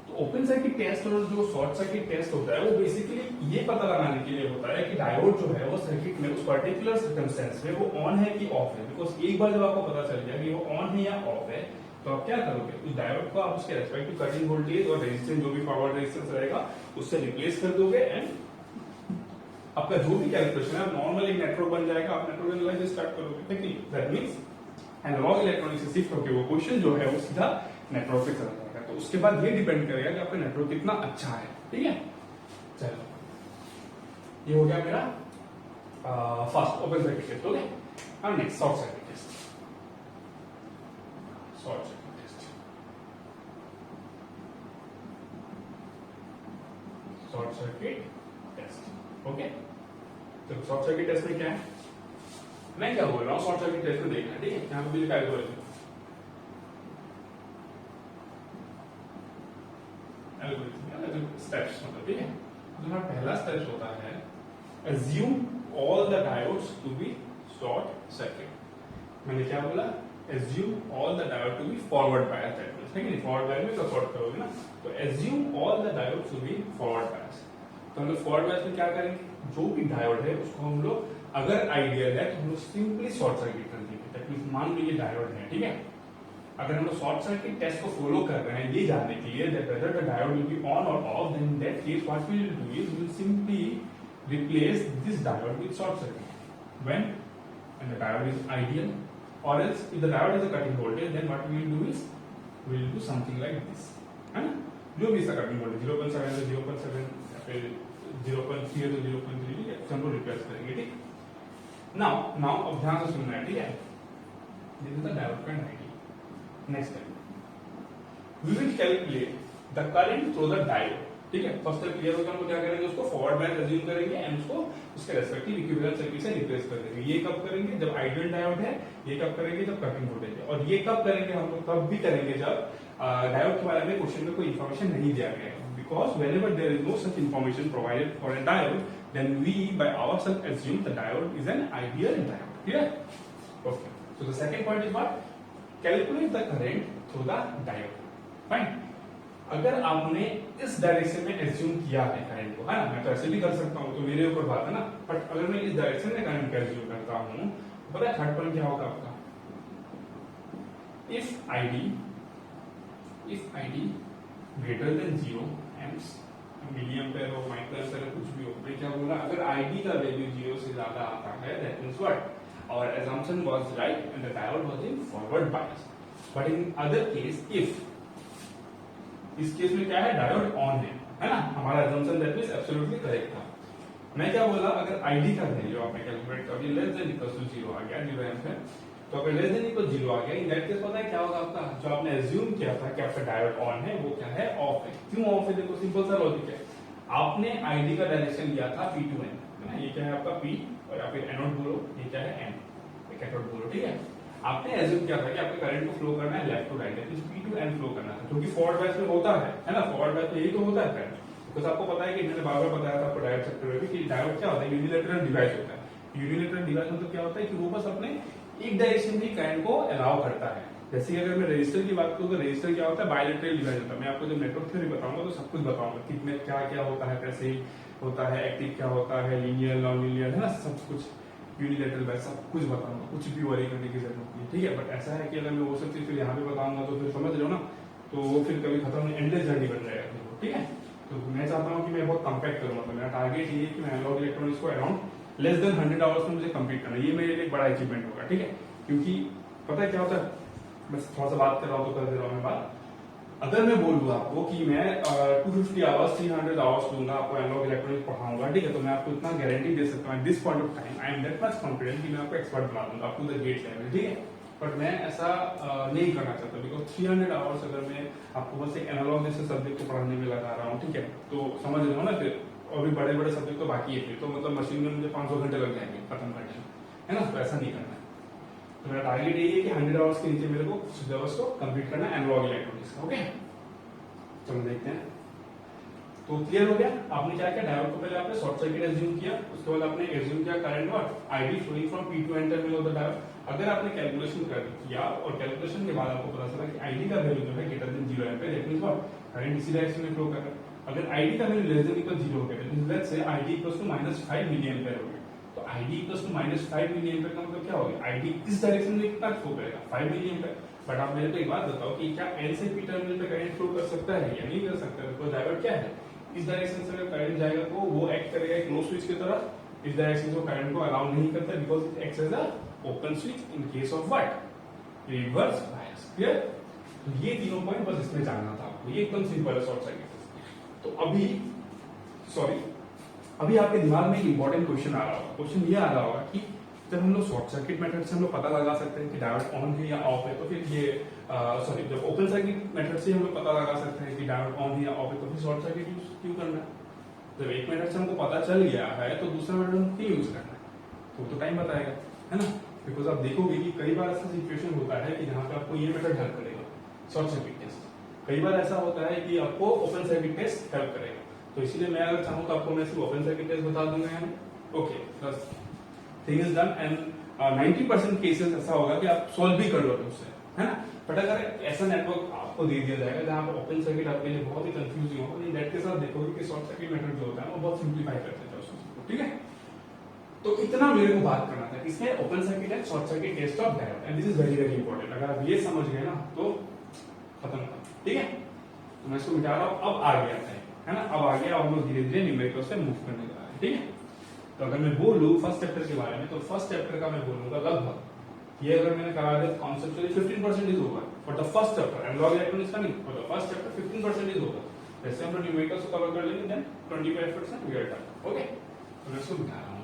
S1: तो ओपन सर्किट टेस्ट और जो शॉर्ट सर्किट टेस्ट होता है वो बेसिकली ये पता लगाने के लिए होता है कि डायोड जो है वो सर्किट में उस पर्टिकुलर सर्कमस्टेंस में वो ऑन है कि ऑफ है। बिकॉज एक बार जब आपको पता चल गया कि वो ऑन है या ऑफ है, तो आप क्या करोगे, उस डायोड को आप उसके रेस्पेक्टिव कटिंग वोल्टेज और रेजिस्टेंस जो भी फॉरवर्ड रेजिस्टेंस रहेगा उससे रिप्लेस कर दोगे, एंड आपका जो भी कैलकुलेशन है नॉर्मल एक नेटवर्क बन जाएगा, आप नेटवर्क एनालाइसिस स्टार्ट करोगे, ठीक है। दैट मींस एनालॉग इलेक्ट्रॉनिक्स से शिफ्ट होकर वो क्वेश्चन जो है वो सीधा नेटवर्क पे चला जाएगा। तो उसके बाद ये डिपेंड करेगा कि आपका नेटवर्क कितना अच्छा है, ठीक है। चलो ये हो गया मेरा first open circuit test, okay. और next short circuit test, short circuit test, short circuit test, okay. तो शॉर्ट सर्किट टेस्ट में क्या है, मैं क्या बोल रहा हूँ, शॉर्ट सर्किट टेस्ट में देखना, ठीक है। यहाँ पे भी लिखा है एल्गोरिथम स्टेप्स, मतलब ठीक है। तो हमारा पहला स्टेप होता है assume all the diodes to be short circuit। मैंने क्या बोला, assume all the diodes to be forward bias, that means है कि नहीं, forward bias में तो शॉर्ट करोगे ना, तो assume all the diodes to be forward bias। तो हम लोग फॉरवर्ड बायस में क्या करेंगे, जो भी डायोड है उसको हम लोग अगर आइडियल है तो हम लोग सिंपली शॉर्ट सर्किट कर देंगे। दैट मींस मान लीजिए डायोड है, ठीक है। अगर हम लोग शॉर्ट सर्किट टेस्ट को फॉलो कर रहे हैं ये जानने के लिए that whether the diode will be on और off, then that case what we will do is we will simply replace this diode with short circuit when the diode is ideal, और else if the diode is a cutting voltage then what we will do is we will do something like this, है ना। जो भी इसका cutting voltage 0.7 से 0.7 फिर 0.3 तो 0.3, ठीक है, हम लोग रिप्लेस करेंगे, ठीक। नाउ अब ध्यान से सुनना है, ठीक है। This is the diode current ID. Next time we will calculate the current through the diode, ठीक है। फर्स्ट स्टेप क्लियर होगा, हम क्या करेंगे, उसको फॉरवर्ड बायस अज्यूम करेंगे एंड उसको उसके रेस्पेक्टिव इक्विवेलेंट सर्किट से रिप्लेस कर देंगे। ये कब करेंगे, जब आइडियल डायोड है, ये कब करेंगे, जब कटिंग वोल्टेज है, और ये कब करेंगे, हम लोग तब भी करेंगे जब डायोड के बारे में क्वेश्चन में कोई इंफॉर्मेशन नहीं दिया गया है। Because whenever there is no such information provided for a diode, then we by ourselves assume the diode is an ideal diode. Clear? Okay. So the second point is what? Calculate the current through the diode. Fine. अगर आपने इस direction में assume किया है current को, है ना, मैं तो ऐसे भी कर सकता हूँ, तो मेरे ऊपर बात है ना, बट अगर मैं इस डायरेक्शन में करंट का एज्यूम करता हूँ, पता है थर्ड पॉइंट क्या होगा आपका, इफ ID greater than 0 amps, milli ampere हो, माइक्रो एम्पेयर हो, कुछ भी हो, मैं क्या बोला, अगर ID का वैल्यू 0 से ज्यादा आता है, that means what, our assumption was right and the diode was in forward bias, but in other case if, इस केस में क्या है, डायोड ऑन है ना, हमारा assumption that means absolutely correct था। मैं क्या बोला, अगर ID का वैल्यू आपने कैलकुलेट कर दिया लेस देन इक्वल टू 0 आ गया, 0 एम्पेयर, तो अगर लेस देन इक्वल 0 आ गया, इन दैट केस पता है क्या होगा आपका, जो आपने एज्यूम किया था कि आपका डायोड ऑन है वो क्या है, ऑफ है। क्यों ऑफ है, देखो सिंपल सा लॉजिक है, आपने ID का डायरेक्शन लिया था P2N, है ना, ये क्या है आपका P, और यहाँ पे एनोड बोलो, ये क्या है N, कैथोड बोलो, ठीक है। आपने एज्यूम किया था कि आपके करंट को फ्लो करना है left to right, P to N flow करना था, क्योंकि फॉरवर्ड बैच में होता है ना, फॉरवर्ड बैच में यही तो होता है करंट। बिकॉज आपको पता है कि मैंने बार बार बताया था आपको डायोड सेक्टर में भी कि डायोड क्या होता है, यूनिलेटरल डिवाइस होता है। यूनिलेटरल डिवाइस मतलब क्या होता है कि वो बस अपने एक डायरेक्शन में करंट को अलाउ करता है। जैसे कि अगर मैं रजिस्टर की बात करूँ तो रजिस्टर क्या होता है, बायलेटरल डिवाइस होता है। मैं आपको जब नेटवर्क थ्योरी बताऊंगा तो सब कुछ बताऊंगा कि में क्या क्या होता है, कैसे होता है, एक्टिव क्या होता है, लीनियर नॉन लीनियर है ना, सब कुछ यूनिलेटरल बैच सब कुछ बताऊंगा, कुछ भी वरी करने की जरूरत नहीं, ठीक है। बट ऐसा है कि अगर मैं वो सब चीज फिर यहाँ पे बताऊंगा तो फिर समझ लो ना, तो वो फिर कभी खत्म नहीं, एंडलेस जर्नी बन जाएगा, ठीक है। तो मैं चाहता हूँ कि मैं बहुत कम्पैक्ट करूँ, मतलब मेरा टारगेट ये है कि मैं एनालॉग इलेक्ट्रॉनिक्स को अराउंड लेस देन 100 आवर्स में मुझे कंप्लीट करना है, ये मेरे लिए एक बड़ा अचीवमेंट होगा, ठीक है। क्योंकि पता है क्या होता है, मैं थोड़ा सा बात कर रहा हूँ तो कर दे रहा हूँ मैं बात। अगर मैं बोलूँ आपको कि मैं 250 आवर्स 300 आवर्स दूंगा आपको एनालॉग इलेक्ट्रॉनिक्स पढ़ाऊंगा, ठीक है, तो मैं आपको इतना गारंटी दे सकता हूँ this point of time, I am that much confident कि मैं आपको एक्सपर्ट बना दूंगा up to the GATE level, ठीक है। बट मैं ऐसा नहीं करना चाहता, बिकॉज 300 आवर्स अगर मैं आपको बस एक एनालॉग जैसे सब्जेक्ट को पढ़ाने में लगा रहा हूँ, ठीक है, तो समझ रहे हो ना, फिर और भी बड़े बड़े सब्जेक्ट तो बाकी है, तो मतलब मशीन में मुझे 500 घंटे लग जाएंगे खत्म करने में, है ना, तो ऐसा नहीं करना है। तो मेरा टारगेट यही है कि 100 आवर्स के नीचे मेरे को सिलेबस को कंप्लीट करना है एनालॉग इलेक्ट्रॉनिक्स का, ओके। चलो देखते हैं। तो क्लियर हो गया, आपने क्या किया, डायोड को पहले आपने शॉर्ट सर्किट एज्यूम किया, उसके बाद आपने एज्यूम किया current what ID flowing from P to N terminal of the diode. अगर आपने कैलकुलेशन कर किया और कैलकुलेशन के बाद आपको पता चला कि आईडी का वैल्यू जो है greater than 0 ampere, that means what current इसी डायरेक्शन में फ्लो कर रहा है। अगर आईडी का वैल्यू लेस देन इक्वल 0 हो गया, that means let's say ID equals to -5 milli ampere हो गया, तो ID equals to -5 milli ampere का मतलब क्या हो गया, आईडी इस डायरेक्शन में कितना फ्लो करेगा 5 मिली एम्पीयर। बट आप मेरे को एक बात बताओ कि क्या एन से पी टर्मिनल पे करंट फ्लो कर सकता है या नहीं कर सकता है, तो डायोड क्या है, इस डायरेक्शन से अगर करंट जाएगा तो वो एक्ट करेगा एक क्लोज स्विच की तरह, इस डायरेक्शन से करंट को अलाउ नहीं करता because it acts as a open switch in case of what reverse bias, clear. तो ये तीनों पॉइंट बस इसमें जानना था आपको, ये एकदम सिंपल है शॉर्ट सर्किट। तो अभी आपके दिमाग में एक इंपॉर्टेंट क्वेश्चन आ रहा होगा, क्वेश्चन ये आ रहा होगा कि जब हम लोग शॉर्ट सर्किट मेथड से हम लोग पता लगा सकते हैं कि डायोड ऑन है या ऑफ है, तो फिर ये जब ओपन सर्किट मेथड से हम लोग पता लगा सकते हैं कि डायोड ऑन है या ऑफ है, तो फिर शॉर्ट सर्किट यूज क्यों करना है। जब एक मेथड से हमको पता चल गया है तो दूसरा मेथड हम क्यों यूज करना है, तो टाइम बताएगा, है ना। बिकॉज आप देखोगे कि कई बार ऐसा सिचुएशन होता है कि जहाँ पे आपको ये मेथड हेल्प करेगा शॉर्ट सर्किट टेस्ट, कई बार ऐसा होता है कि आपको ओपन सर्किट टेस्ट हेल्प करेगा। तो इसीलिए मैं अगर चाहूँ तो आपको मैं सिर्फ ओपन सर्किट टेस्ट बता दूंगा यार, ओके बस thing is done. And 90% cases ऐसा होगा कि आप सोल्व भी कर लोगे उससे, है ना। बट अगर ऐसा नेटवर्क आपको दे दिया जाएगा जहां पर ओपन सर्किट आपके लिए बहुत ही कंफ्यूजिंग होगा, इन दैट के साथ देखोगे कि शॉर्ट सर्किट मेथड जो होता है वो बहुत सिंप्लीफाई कर देता है उसको, ठीक है। तो इतना मेरे को बात करना था, इसमें ओपन सर्किट है short circuit test of diode, and this is very very important. अगर आप ये समझ गए ना तो खत्म, ठीक है। तो मैं इसको मिटा रहा हूं, अब आगे आता है ना, अब आगे हम लोग धीरे धीरे न्यूमेरिकल से मूव करने जा रहे हैं, ठीक है। तो अगर मैं बोलूं फर्स्ट चैप्टर के बारे में, तो फर्स्ट चैप्टर का मैं बोलूंगा लगभग ये अगर मैंने करा दिया conceptually 15% is over for the first chapter, analogue electronics का नहीं, for the first chapter 15% is over. जैसे हम लोग न्यूमेरिकल्स को कवर कर लेंगे then 25% we are done, okay. तो मैं इसको मिटा रहा हूं।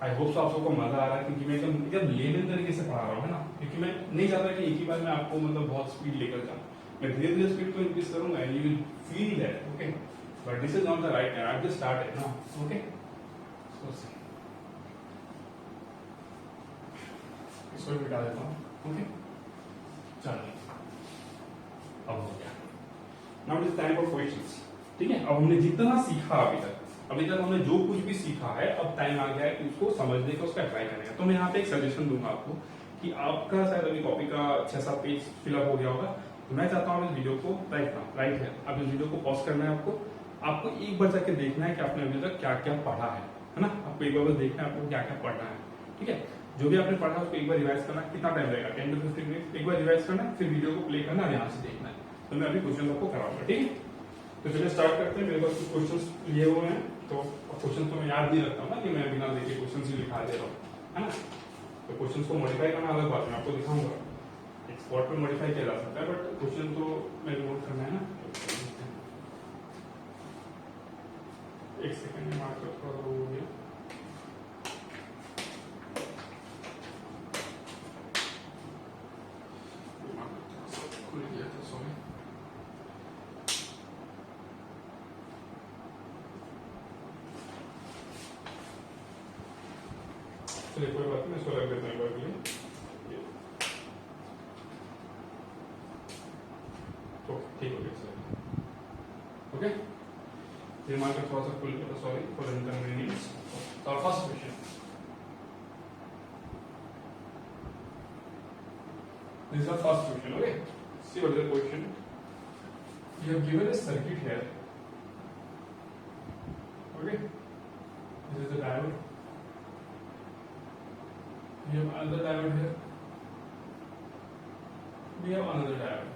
S1: आई होप सो आप सबको मजा आ रहा है, क्योंकि मैं एकदम लेवल तरीके से पढ़ा रहा हूँ, है ना, क्योंकि मैं नहीं चाहता कि एक ही बार में आपको मतलब बहुत स्पीड लेकर जाऊं, मैं धीरे धीरे स्पीड को इंक्रीज करूंगा and you will feel that, okay. But this is not the right time, I just started now, okay. इसको भी मिटा देता हूँ, ओके। चलिए अब हो गया, now it is time for questions, ठीक है। अब हमने जितना सीखा अभी तक हमने जो कुछ भी सीखा है, अब टाइम आ गया है कि उसको समझने का, उसका अप्लाई करने का। तो मैं यहाँ पे एक सजेशन दूंगा आपको कि आपका शायद अभी कॉपी का 6-7 पेज फिलअप हो गया होगा, तो मैं चाहता हूँ इस वीडियो को राइट है, अब इस वीडियो को पॉज करना है आपको एक बार जाके देखना है कि आपने अभी तक क्या क्या पढ़ा है ना। आपको एक बार बस देखना है आपको क्या क्या पढ़ना है, ठीक है। जो भी आपने पढ़ा उसको एक बार रिवाइज करना, कितना टाइम लगेगा 10 to 15 मिनट, एक बार रिवाइज करना, फिर वीडियो को प्ले करना और यहाँ से देखना है। तो मैं अभी क्वेश्चन आपको कराऊंगा, ठीक है। तो चलिए स्टार्ट करते हैं। मेरे पास कुछ क्वेश्चन लिए हुए हैं, तो क्वेश्चन तो मैं याद नहीं रखता हूँ ना कि मैं बिना देखे क्वेश्चन ही लिखा दे रहा हूँ, है ना। तो क्वेश्चन को मॉडिफाई करना अलग बात है, मैं आपको दिखाऊंगा एक स्पॉट पे मॉडिफाई किया जा सकता है, बट क्वेश्चन तो मेरे नोट करना है ना। एक सेकंड में मार्क थोड़ा हो गया। खुल गया था, सॉरी। चलिए कोई बात नहीं, इसको रख देते हैं एक बार के लिए। ठीक हो गया सर। ओके, दिमाग का थोड़ा सा खुल गया, सॉरी फॉर इनकन्वीनियंस। और first question, this is the first question. Okay, see what is the question. You have given a circuit here. Okay, this is the diode. We have another diode here. We have another diode.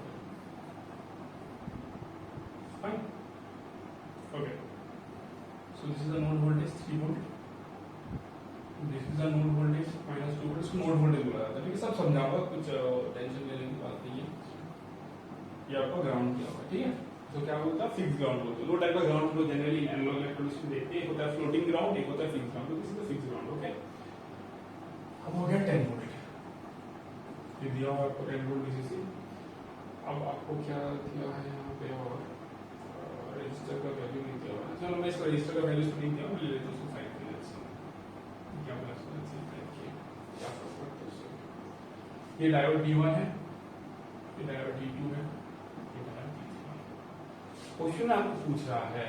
S1: Fine. Okay. So this is the node voltage 3 volt. This is the node voltage minus 2 volt. इसको node voltage बोला जाता है। ठीक है, सब समझाऊंगा, कुछ tension लेने की बात नहीं है। ये आपका ग्राउंड किया हुआ है, ठीक है। तो क्या होता है, फिक्स ग्राउंड होता है। दो टाइप का ग्राउंड लोग जनरली एनालॉग इलेक्ट्रॉनिक्स में देखते हैं, एक होता है फ्लोटिंग ग्राउंड, एक होता है फिक्स ग्राउंड। तो this is the fix ground. Okay, अब हो गया 10 वोल्ट, ये दिया हुआ आपको 10 वोल्ट डीसी। अब आपको क्या दिया है यहाँ पे, और रजिस्टर का वैल्यू नहीं दिया हुआ है। चलो मैं इसका रजिस्टर का वैल्यू नहीं दिया, मैं ले लेता हूँ उसको 5 क्या बोला, क्या फर्क पड़ता है उससे। ये डायोड D1 है, ये डायोड D2 है, ये डायोड D3 है। क्वेश्चन आपको पूछ रहा है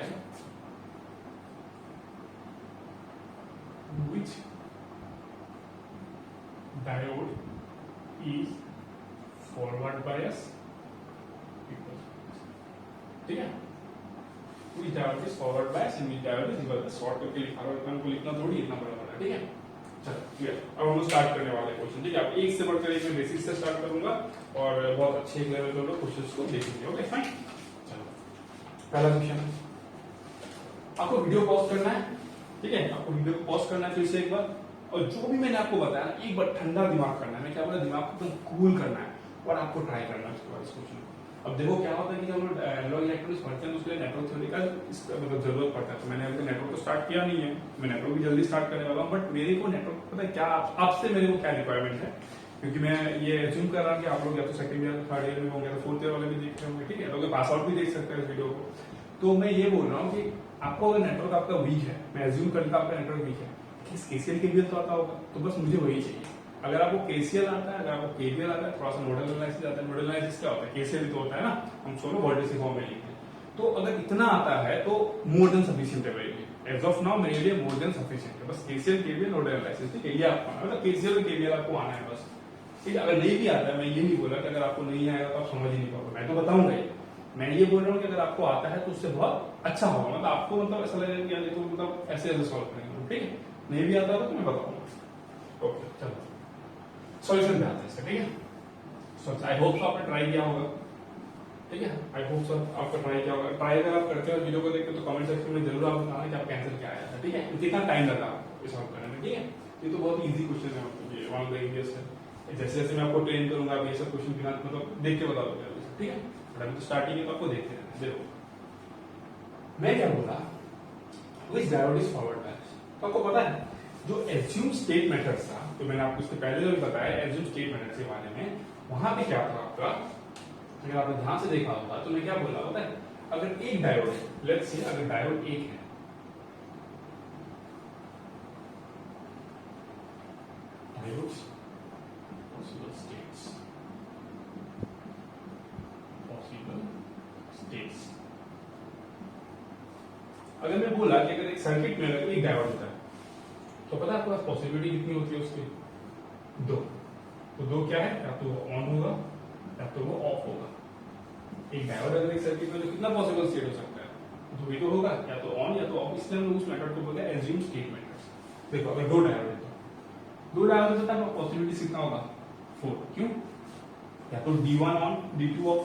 S1: which diode is forward bias, ठीक है। which diode is forward bias and which diode is reverse। Short करके लिखा रहा हूं, को लिखना थोड़ी इतना बड़ा बड़ा, ठीक है। चलो क्लियर, अब हम स्टार्ट करने वाले क्वेश्चन, ठीक है। आप एक से बढ़कर एक में बेसिक से स्टार्ट करूंगा और बहुत अच्छे लेवल पे लोग क्वेश्चंस को देखेंगे। ओके फाइन, चलो पहला क्वेश्चन, आपको वीडियो पॉज करना है, ठीक है। आपको वीडियो को पॉज करना है फिर से एक बार, और जो भी मैंने आपको बताया एक बार ठंडा दिमाग करना है। मैं क्या बोला, दिमाग को एकदम कूल करना है और आपको ट्राई करना है उसके बाद इस क्वेश्चन को। अब देखो क्या होता है कि जब हम एनालॉग इलेक्ट्रॉनिक्स पढ़ते हैं उसके लिए नेटवर्क थ्योरी का मतलब जरूरत पड़ता है। तो मैंने अभी नेटवर्क तो स्टार्ट किया नहीं है, मैं नेटवर्क भी जल्दी स्टार्ट करने वाला हूँ। बट मेरे को नेटवर्क पता है क्या, आपसे मेरे को क्या रिक्वायरमेंट है, क्योंकि मैं ये एज्यूम कर रहा हूँ कि आप लोग या तो सेकंड ईयर थर्ड ईयर में होंगे, तो फोर्थ ईयर वाले भी देख रहे होंगे, ठीक है। लोग पास आउट भी देख सकते हैं इस वीडियो को। तो मैं ये बोल रहा हूँ कि आपको अगर नेटवर्क आपका वीक है, मैं एज्यूम करता आपका नेटवर्क वीक है, केसीएल केवीएल तो आता होगा, तो बस मुझे वही चाहिए। अगर आपको केसीएल आता है, अगर आपको केवीएल आता है, थोड़ा सा नोडल एनालिसिस आता है। नोडल एनालिसिस क्या होता है, केसीएल तो होता है ना, हम सोलो वोल्टेज के फॉर्म में लिखते हैं। तो अगर इतना आता है तो मोर देन सफिशिएंट है मेरे लिए, एज ऑफ नाउ मेरे लिए मोर देन सफिशिएंट है। बस केसीएल केवीएल नोडल एनालिसिस, ठीक है, ये आपको मतलब केसीएल और केवीएल आपको आना है बस, ठीक है। अगर नहीं भी आता है, मैं ये नहीं बोला कि अगर आपको नहीं आएगा तो आप समझ ही नहीं पाओगे, मैं तो बताऊंगा ही। मैं ये बोल रहा हूँ कि अगर आपको आता है तो उससे बहुत अच्छा होगा, मतलब आपको मतलब ऐसा लगेगा कि तो मतलब ऐसे ऐसे सॉल्व करेंगे, ठीक है। नहीं भी आता तो मैं बताऊंगा। ओके चलो सॉल्यूशन पे आते हैं इसका, ठीक है। सो आई होप सो आपने ट्राई किया होगा, ठीक है। आई होप सो आपका ट्राई किया होगा। ट्राई अगर आप करते हो वीडियो को देखते हो तो कमेंट सेक्शन में जरूर आप बताना कि आपका आंसर क्या आया था, ठीक है। कितना टाइम लगा आपको सॉल्व करने में, ठीक है। ये तो बहुत इजी क्वेश्चन है, ये वन ऑफ द इजीएस्ट है। जैसे जैसे मैं आपको ट्रेन करूंगा आप ये सब क्वेश्चन बिना मतलब देख के बता दोगे, ठीक है। बट अभी तो स्टार्टिंग है तो आपको देखते रहना। देखो मैं क्या बोला, which diode is forward bias. तो आपको पता है जो एज्यूम स्टेट मेथड्स था, तो मैंने आपको इसके पहले जो भी बताया एज्यूम स्टेट मेथड्स के बारे में, वहां पे क्या था आपका, अगर आपने ध्यान से देखा होगा तो मैं क्या बोला पता है, अगर एक डायोड है, लेट्स से अगर डायोड एक है, डायोड्स पॉसिबल स्टेट्स, अगर मैं बोला कि अगर एक सर्किट में अगर एक डायोड होता है तो पता है आपके पास पॉसिबिलिटी कितनी होती है उसकी, दो। तो दो क्या है, या तो वो ऑन होगा या तो वो ऑफ होगा। एक डायोड अगर एक सर्किट में तो कितना पॉसिबल स्टेट हो सकता है, तो भी तो होगा या तो ऑन या तो ऑफ। इसलिए हम उस मेथड को बोलते हैं एज्यूम स्टेट मेथड। देखो अगर दो डायोड है तो दो डायोड होता है पॉसिबिलिटी कितना होगा, 4। क्यों, या तो D1 ऑन D2 ऑफ,